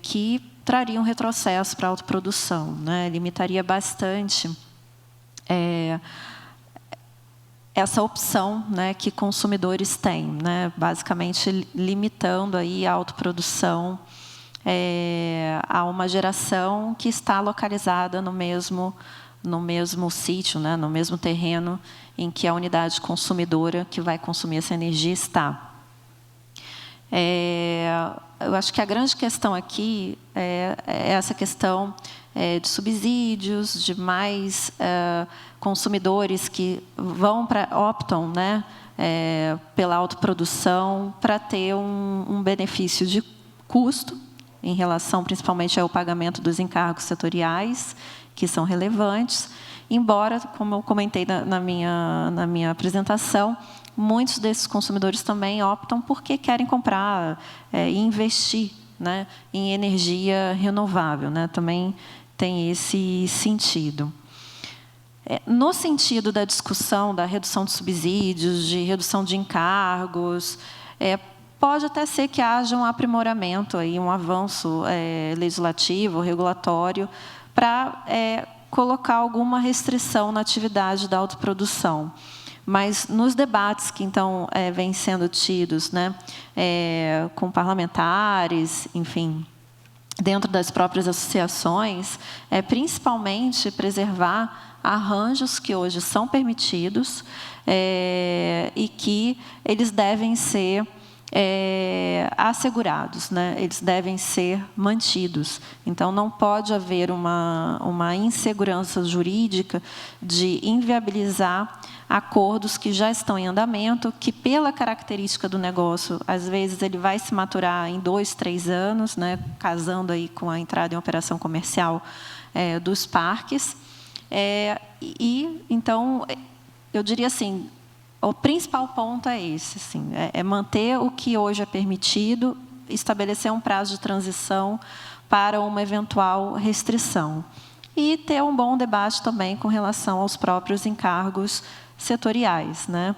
que trariam retrocesso para a autoprodução, né, limitaria bastante essa opção, né, que consumidores têm, né, basicamente limitando aí a autoprodução a uma geração que está localizada no mesmo sítio, né, no mesmo terreno em que a unidade consumidora que vai consumir essa energia está. Eu acho que a grande questão aqui é essa questão de subsídios, de mais consumidores que optam, né, pela autoprodução para ter um benefício de custo em relação principalmente ao pagamento dos encargos setoriais, que são relevantes, embora, como eu comentei na minha apresentação, muitos desses consumidores também optam porque querem comprar e investir, né, em energia renovável, né, também tem esse sentido. No sentido da discussão da redução de subsídios, de redução de encargos, pode até ser que haja um aprimoramento, aí, um avanço legislativo, regulatório, para colocar alguma restrição na atividade da autoprodução. Mas nos debates que, então, vêm sendo tidos, né, com parlamentares, enfim, dentro das próprias associações, principalmente preservar arranjos que hoje são permitidos e que eles devem ser assegurados, né? Eles devem ser mantidos. Então, não pode haver uma insegurança jurídica de inviabilizar acordos que já estão em andamento, que pela característica do negócio, às vezes ele vai se maturar em 2, 3 anos, né, casando aí com a entrada em operação comercial dos parques. Então, eu diria assim, o principal ponto é esse, assim, é manter o que hoje é permitido, estabelecer um prazo de transição para uma eventual restrição. E ter um bom debate também com relação aos próprios encargos setoriais, né?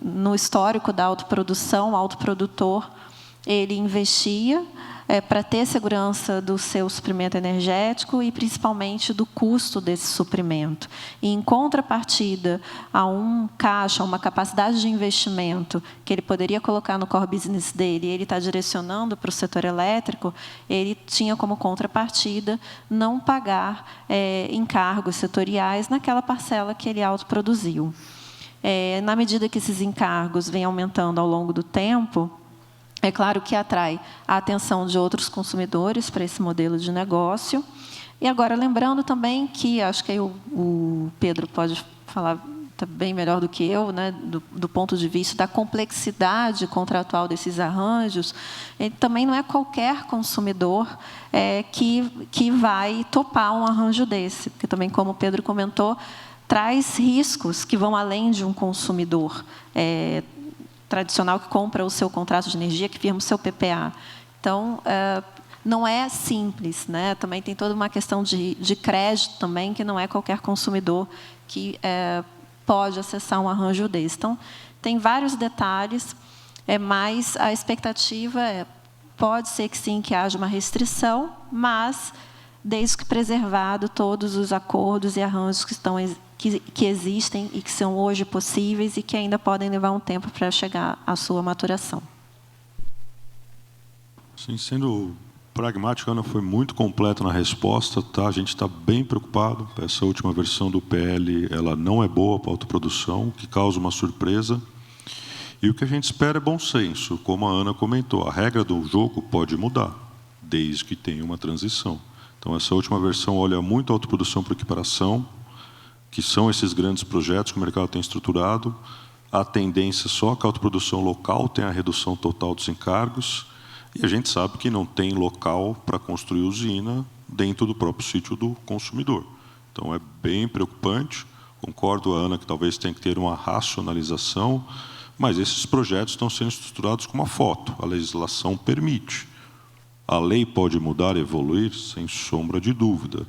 No histórico da autoprodução, o autoprodutor ele investia para ter segurança do seu suprimento energético e, principalmente, do custo desse suprimento. E, em contrapartida a um caixa, uma capacidade de investimento que ele poderia colocar no core business dele, e ele está direcionando para o setor elétrico, ele tinha como contrapartida não pagar encargos setoriais naquela parcela que ele autoproduziu. Na medida que esses encargos vêm aumentando ao longo do tempo, é claro que atrai a atenção de outros consumidores para esse modelo de negócio. E agora, lembrando também que, acho que aí o Pedro pode falar bem melhor do que eu, né, do ponto de vista da complexidade contratual desses arranjos, também não é qualquer consumidor que vai topar um arranjo desse, porque também, como o Pedro comentou, traz riscos que vão além de um consumidor tradicional que compra o seu contrato de energia, que firma o seu PPA. Então, não é simples, né? Também tem toda uma questão de crédito também, que não é qualquer consumidor que pode acessar um arranjo desse. Então, tem vários detalhes, mas a expectativa pode ser que sim, que haja uma restrição, mas desde que preservado todos os acordos e arranjos que existem e que são hoje possíveis e que ainda podem levar um tempo para chegar à sua maturação. Sim, sendo pragmática, a Ana foi muito completa na resposta, tá? A gente está bem preocupado. Essa última versão do PL, ela não é boa para a autoprodução, que causa uma surpresa. E o que a gente espera é bom senso, como a Ana comentou. A regra do jogo pode mudar, desde que tenha uma transição. Então, essa última versão olha muito a autoprodução por equiparação, que são esses grandes projetos que o mercado tem estruturado. A tendência só que a autoprodução local tenha a redução total dos encargos. E a gente sabe que não tem local para construir usina dentro do próprio sítio do consumidor. Então, é bem preocupante. Concordo, Ana, que talvez tenha que ter uma racionalização, mas esses projetos estão sendo estruturados com uma foto. A legislação permite. A lei pode mudar, evoluir, sem sombra de dúvida.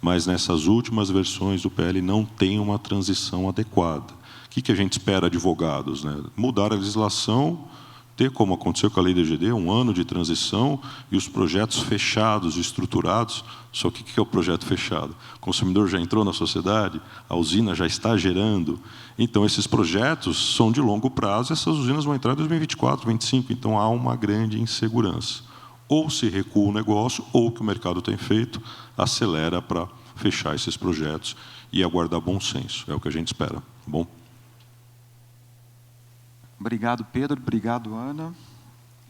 Mas nessas últimas versões do PL não tem uma transição adequada. O que a gente espera, advogados, né? Mudar a legislação, ter, como aconteceu com a lei da EGD, um ano de transição e os projetos fechados, estruturados. Só que o que é o projeto fechado? O consumidor já entrou na sociedade, a usina já está gerando. Então, esses projetos são de longo prazo, essas usinas vão entrar em 2024, 2025. Então, há uma grande insegurança. Ou se recua o negócio, ou o que o mercado tem feito, acelera para fechar esses projetos e aguardar bom senso. É o que a gente espera. Tá bom? Obrigado, Pedro. Obrigado, Ana.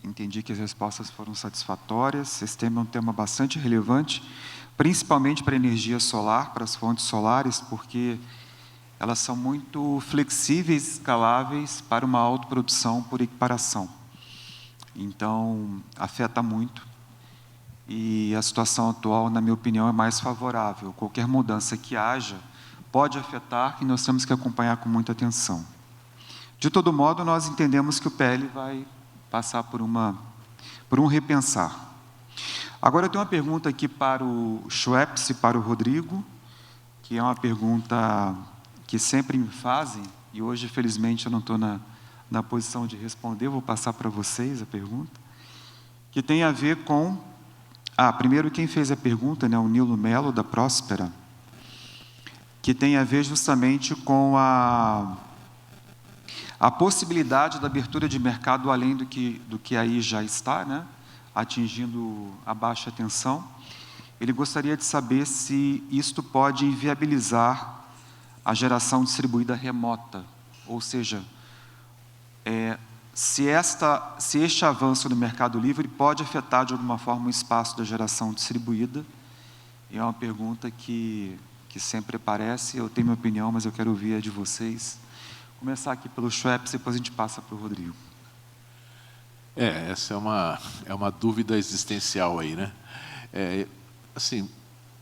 Entendi que as respostas foram satisfatórias. Esse tema é um tema bastante relevante, principalmente para a energia solar, para as fontes solares, porque elas são muito flexíveis e escaláveis para uma autoprodução por equiparação. Então, afeta muito. E a situação atual, na minha opinião, é mais favorável. Qualquer mudança que haja pode afetar e nós temos que acompanhar com muita atenção. De todo modo, nós entendemos que o PL vai passar por um repensar. Agora, eu tenho uma pergunta aqui para o Schweppes e para o Rodrigo, que é uma pergunta que sempre me fazem, e hoje, felizmente, eu não estou na posição de responder, vou passar para vocês a pergunta, que tem a ver com... primeiro, quem fez a pergunta, né, o Nilo Melo, da Próspera, que tem a ver justamente com a possibilidade da abertura de mercado além do que aí já está, né, atingindo a baixa tensão. Ele gostaria de saber se isto pode inviabilizar a geração distribuída remota, ou seja, se este avanço no mercado livre pode afetar de alguma forma o espaço da geração distribuída. E é uma pergunta que que sempre aparece. Eu tenho minha opinião, mas eu quero ouvir a de vocês. Vou começar aqui pelo Schweppes, depois a gente passa para o Rodrigo. Essa é uma dúvida existencial aí, né? Assim,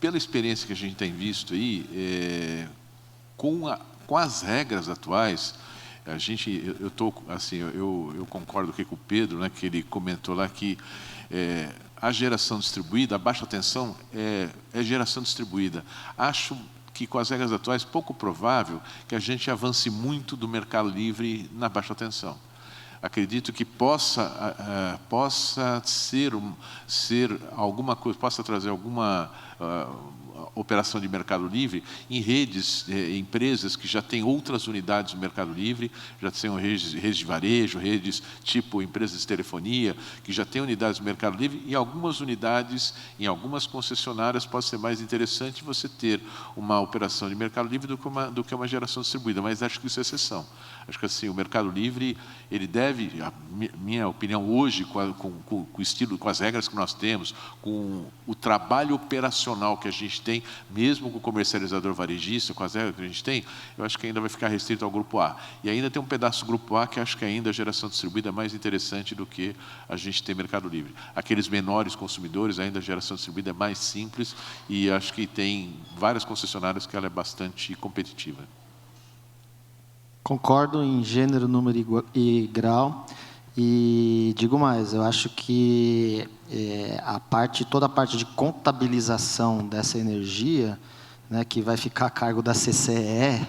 pela experiência que a gente tem visto aí, com as regras atuais, eu concordo aqui com o Pedro, né, que ele comentou lá que a geração distribuída, a baixa tensão é geração distribuída. Acho que com as regras atuais, pouco provável que a gente avance muito do mercado livre na baixa tensão. Acredito que possa ser alguma coisa, possa trazer alguma operação de mercado livre em redes, empresas que já têm outras unidades do mercado livre, já têm redes de varejo, redes tipo empresas de telefonia, que já têm unidades do mercado livre, e algumas unidades, em algumas concessionárias, pode ser mais interessante você ter uma operação de mercado livre do que uma geração distribuída, mas acho que isso é exceção. Acho que assim, o mercado livre, ele deve, a minha opinião hoje, com o estilo, com as regras que nós temos, com o trabalho operacional que a gente tem, mesmo com o comercializador varejista, com as regras que a gente tem, eu acho que ainda vai ficar restrito ao Grupo A. E ainda tem um pedaço do Grupo A que acho que ainda a geração distribuída é mais interessante do que a gente ter mercado livre. Aqueles menores consumidores, ainda a geração distribuída é mais simples e acho que tem várias concessionárias que ela é bastante competitiva. Concordo em gênero, número e grau. E digo mais, eu acho que toda a parte de contabilização dessa energia, né, que vai ficar a cargo da CCE,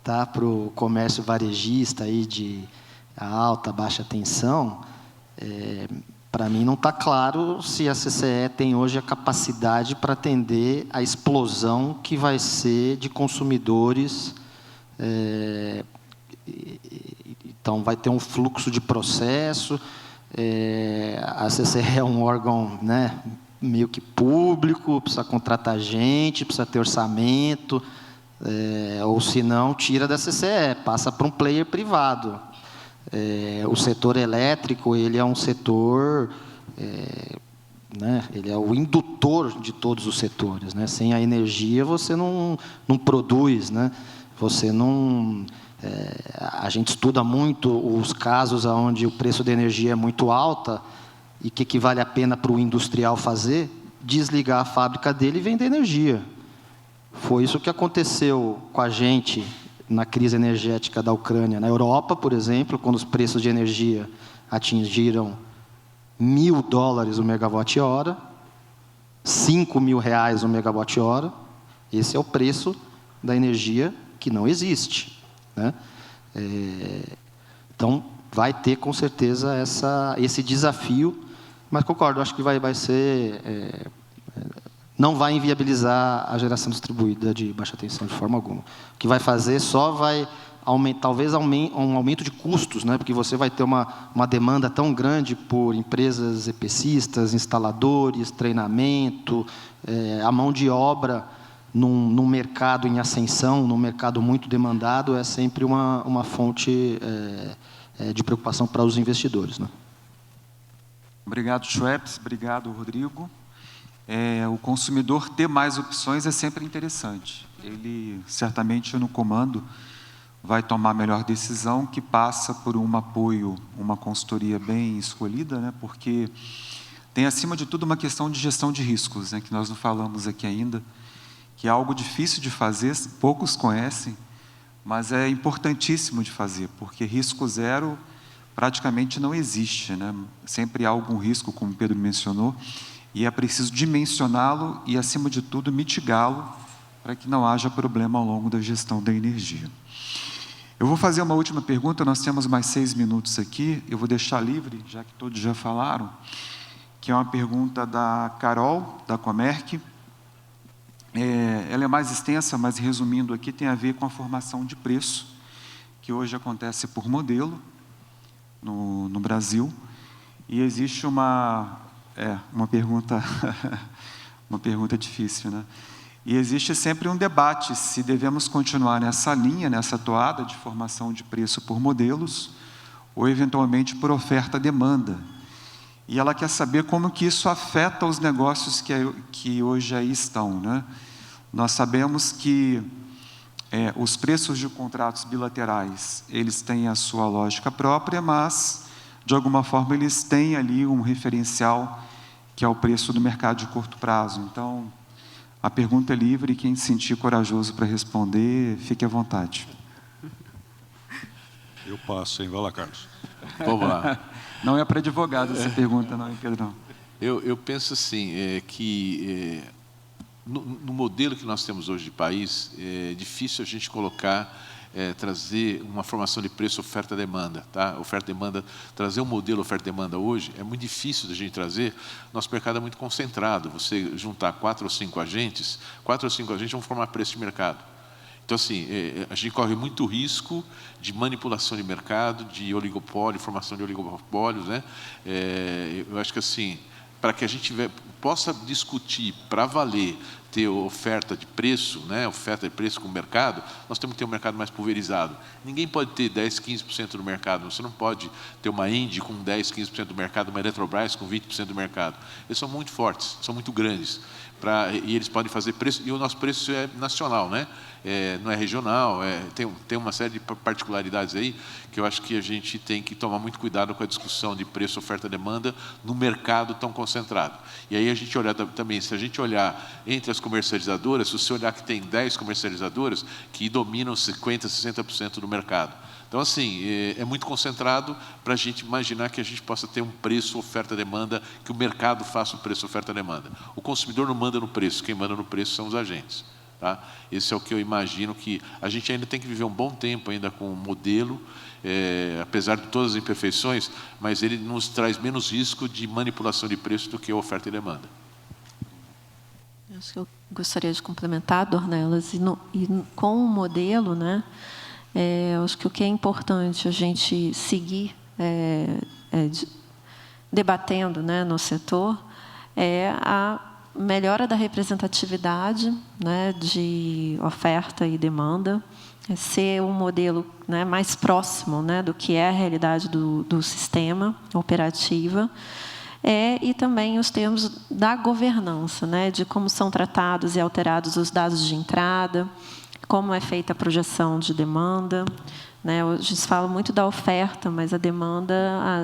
tá, para o comércio varejista aí de alta, baixa tensão, para mim não está claro se a CCE tem hoje a capacidade para atender a explosão que vai ser de consumidores. Então, vai ter um fluxo de processo. A CCE é um órgão, né, meio que público, precisa contratar gente, precisa ter orçamento, ou se não, tira da CCE, passa para um player privado. O setor elétrico, ele é um setor, né, ele é o indutor de todos os setores, né? Sem a energia, você não produz, né? Você não... a gente estuda muito os casos onde o preço da energia é muito alto e que vale a pena para o industrial fazer, desligar a fábrica dele e vender energia. Foi isso que aconteceu com a gente na crise energética da Ucrânia. Na Europa, por exemplo, quando os preços de energia atingiram $1.000 o megawatt-hora, R$5.000 o megawatt-hora, esse é o preço da energia que não existe, né? Então, vai ter, com certeza, esse desafio, mas concordo, acho que vai ser... não vai inviabilizar a geração distribuída de baixa tensão de forma alguma. O que vai fazer só vai aumentar, talvez um aumento de custos, né? Porque você vai ter uma demanda tão grande por empresas EPCistas, instaladores, treinamento, a mão de obra num mercado em ascensão, num mercado muito demandado, é sempre uma fonte de preocupação para os investidores, né? Obrigado, Schweppes. Obrigado, Rodrigo. O consumidor ter mais opções é sempre interessante. Ele, certamente, no comando, vai tomar a melhor decisão, que passa por um apoio, uma consultoria bem escolhida, né? Porque tem, acima de tudo, uma questão de gestão de riscos, né? Que nós não falamos aqui ainda, que é algo difícil de fazer, poucos conhecem, mas é importantíssimo de fazer, porque risco zero praticamente não existe, né? Sempre há algum risco, como o Pedro mencionou, e é preciso dimensioná-lo e, acima de tudo, mitigá-lo para que não haja problema ao longo da gestão da energia. Eu vou fazer uma última pergunta, nós temos mais 6 minutos aqui, eu vou deixar livre, já que todos já falaram, que é uma pergunta da Carol, da Comerc. Ela é mais extensa, mas resumindo aqui, tem a ver com a formação de preço, que hoje acontece por modelo no Brasil, e existe uma pergunta, uma pergunta difícil, né? E existe sempre um debate se devemos continuar nessa linha, nessa toada de formação de preço por modelos, ou eventualmente por oferta-demanda. E ela quer saber como que isso afeta os negócios que hoje aí estão, né? Nós sabemos que os preços de contratos bilaterais, eles têm a sua lógica própria, mas, de alguma forma, eles têm ali um referencial, que é o preço do mercado de curto prazo. Então, a pergunta é livre, e quem se sentir corajoso para responder, fique à vontade. Eu passo, hein? Vai lá, Carlos. Vamos lá. Não é para advogado essa pergunta, não, hein, Pedrão? Eu penso assim, que no modelo que nós temos hoje de país, é difícil a gente colocar, trazer uma formação de preço oferta-demanda, tá? Oferta-demanda, trazer um modelo oferta-demanda hoje é muito difícil da gente trazer. Nosso mercado é muito concentrado. Você juntar 4 ou 5 agentes vão formar preço de mercado. Então, assim, a gente corre muito risco de manipulação de mercado, de oligopólio, formação de oligopólios, né? Eu acho que, assim, para que a gente possa discutir, para valer, ter oferta de preço, né? Oferta de preço com o mercado, nós temos que ter um mercado mais pulverizado. Ninguém pode ter 10, 15% do mercado. Você não pode ter uma Engie com 10, 15% do mercado, uma Eletrobras com 20% do mercado. Eles são muito fortes, são muito grandes. E eles podem fazer preço, e o nosso preço é nacional, né? Não é regional, tem uma série de particularidades aí que eu acho que a gente tem que tomar muito cuidado com a discussão de preço, oferta e demanda no mercado tão concentrado. E aí a gente olhar também, se a gente olhar entre as comercializadoras, se você olhar que tem 10 comercializadoras que dominam 50%, 60% do mercado. Então, assim, é muito concentrado para a gente imaginar que a gente possa ter um preço, oferta, demanda, que o mercado faça o preço, oferta, demanda. O consumidor não manda no preço, quem manda no preço são os agentes. Tá? Esse é o que eu imagino que a gente ainda tem que viver um bom tempo ainda com o modelo, apesar de todas as imperfeições, mas ele nos traz menos risco de manipulação de preço do que a oferta e demanda. Acho que eu gostaria de complementar, Dornelas, e com o modelo, né? Acho que o que é importante a gente seguir debatendo, né, no setor é a melhora da representatividade, né, de oferta e demanda, ser um modelo, né, mais próximo, né, do que é a realidade do sistema operativa, e também os termos da governança, né, de como são tratados e alterados os dados de entrada, como é feita a projeção de demanda, né? A gente fala muito da oferta, mas a demanda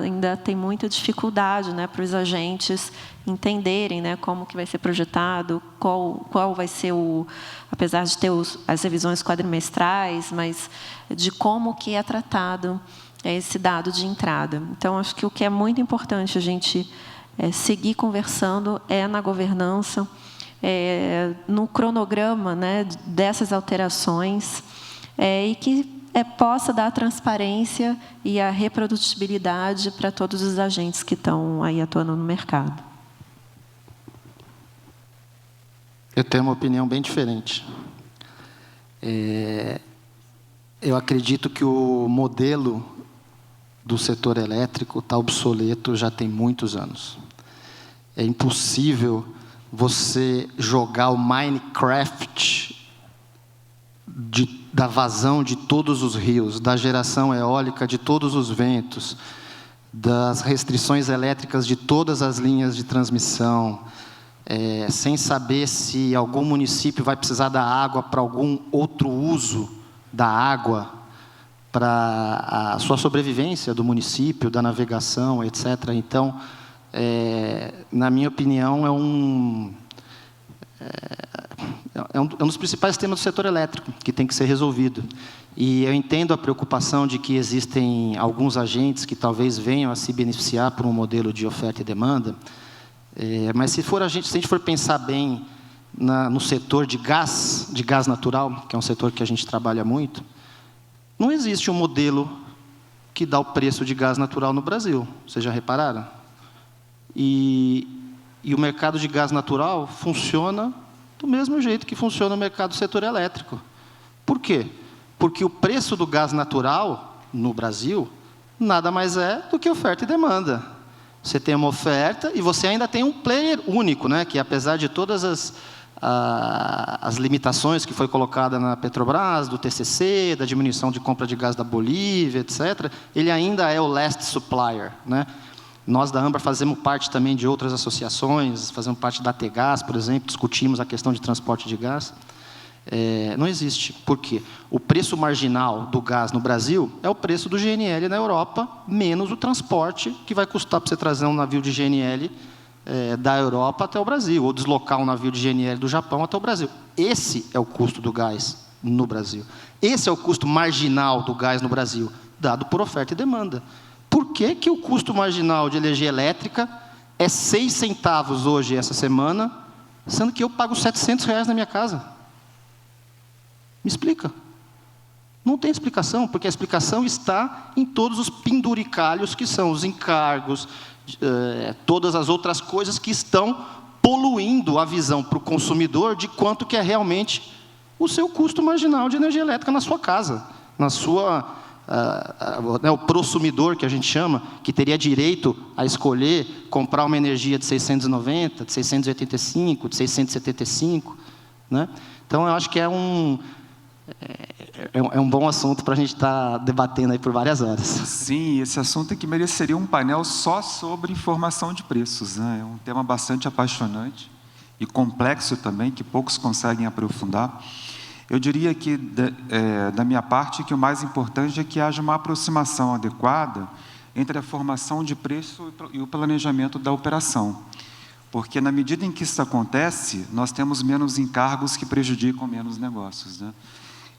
ainda tem muita dificuldade, né, para os agentes entenderem, né, como que vai ser projetado, qual vai ser apesar de ter as revisões quadrimestrais, mas de como que é tratado esse dado de entrada. Então, acho que o que é muito importante a gente seguir conversando é na governança, no cronograma, né, dessas alterações, e que possa dar a transparência e a reprodutibilidade para todos os agentes que estão aí atuando no mercado. Eu tenho uma opinião bem diferente. Eu acredito que o modelo do setor elétrico está obsoleto já tem muitos anos. É impossível você jogar o Minecraft da vazão de todos os rios, da geração eólica de todos os ventos, das restrições elétricas de todas as linhas de transmissão, sem saber se algum município vai precisar da água para algum outro uso da água, para a sua sobrevivência do município, da navegação, etc. Então, na minha opinião, é um dos principais temas do setor elétrico, que tem que ser resolvido. E eu entendo a preocupação de que existem alguns agentes que talvez venham a se beneficiar por um modelo de oferta e demanda, mas se a gente for pensar bem no setor de gás natural, que é um setor que a gente trabalha muito, não existe um modelo que dá o preço de gás natural no Brasil. Vocês já repararam? E o mercado de gás natural funciona do mesmo jeito que funciona o mercado do setor elétrico. Por quê? Porque o preço do gás natural no Brasil nada mais é do que oferta e demanda. Você tem uma oferta e você ainda tem um player único, né, que apesar de todas as limitações que foi colocada na Petrobras, do TCC, da diminuição de compra de gás da Bolívia, etc., ele ainda é o last supplier, né? Nós da Ambra fazemos parte também de outras associações, fazemos parte da Tegás, por exemplo, discutimos a questão de transporte de gás. Não existe. Por quê? O preço marginal do gás no Brasil é o preço do GNL na Europa, menos o transporte que vai custar para você trazer um navio de GNL da Europa até o Brasil, ou deslocar um navio de GNL do Japão até o Brasil. Esse é o custo do gás no Brasil. Esse é o custo marginal do gás no Brasil, dado por oferta e demanda. Por que que o custo marginal de energia elétrica é 6 centavos hoje, essa semana, sendo que eu pago R$700 na minha casa? Me explica. Não tem explicação, porque a explicação está em todos os penduricalhos, que são os encargos, todas as outras coisas que estão poluindo a visão para o consumidor de quanto que é realmente o seu custo marginal de energia elétrica na sua casa, na sua... o prosumidor, que a gente chama, que teria direito a escolher comprar uma energia de 690, de 685, de 675. Né? Então, eu acho que é um bom assunto para a gente estar debatendo aí por várias horas. Sim, esse assunto aqui mereceria um painel só sobre informação de preços, né? É um tema bastante apaixonante e complexo também, que poucos conseguem aprofundar. Eu diria que, da minha parte, que o mais importante é que haja uma aproximação adequada entre a formação de preço e o planejamento da operação. Porque, na medida em que isso acontece, nós temos menos encargos que prejudicam menos negócios, né?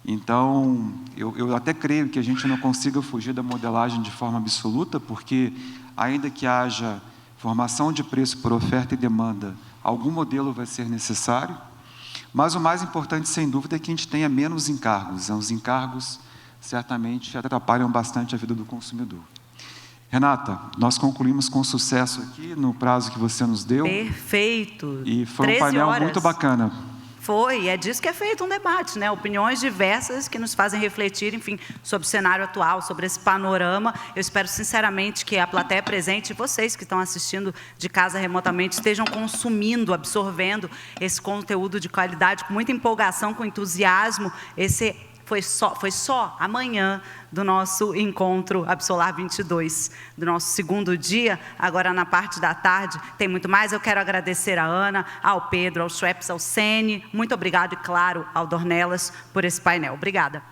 Então, eu até creio que a gente não consiga fugir da modelagem de forma absoluta, porque, ainda que haja formação de preço por oferta e demanda, algum modelo vai ser necessário. Mas o mais importante, sem dúvida, é que a gente tenha menos encargos. Os encargos, certamente, atrapalham bastante a vida do consumidor. Renata, nós concluímos com sucesso aqui, no prazo que você nos deu. Perfeito. E foi um painel muito bacana. Foi, é disso que é feito um debate, né? Opiniões diversas que nos fazem refletir, enfim, sobre o cenário atual, sobre esse panorama. Eu espero sinceramente que a plateia presente e vocês que estão assistindo de casa remotamente estejam consumindo, absorvendo esse conteúdo de qualidade com muita empolgação, com entusiasmo. Esse foi só amanhã do nosso encontro Absolar 22, do nosso segundo dia. Agora, na parte da tarde, tem muito mais. Eu quero agradecer a Ana, ao Pedro, ao Schweppes, ao Sene. Muito obrigado e, claro, ao Dornelas por esse painel. Obrigada.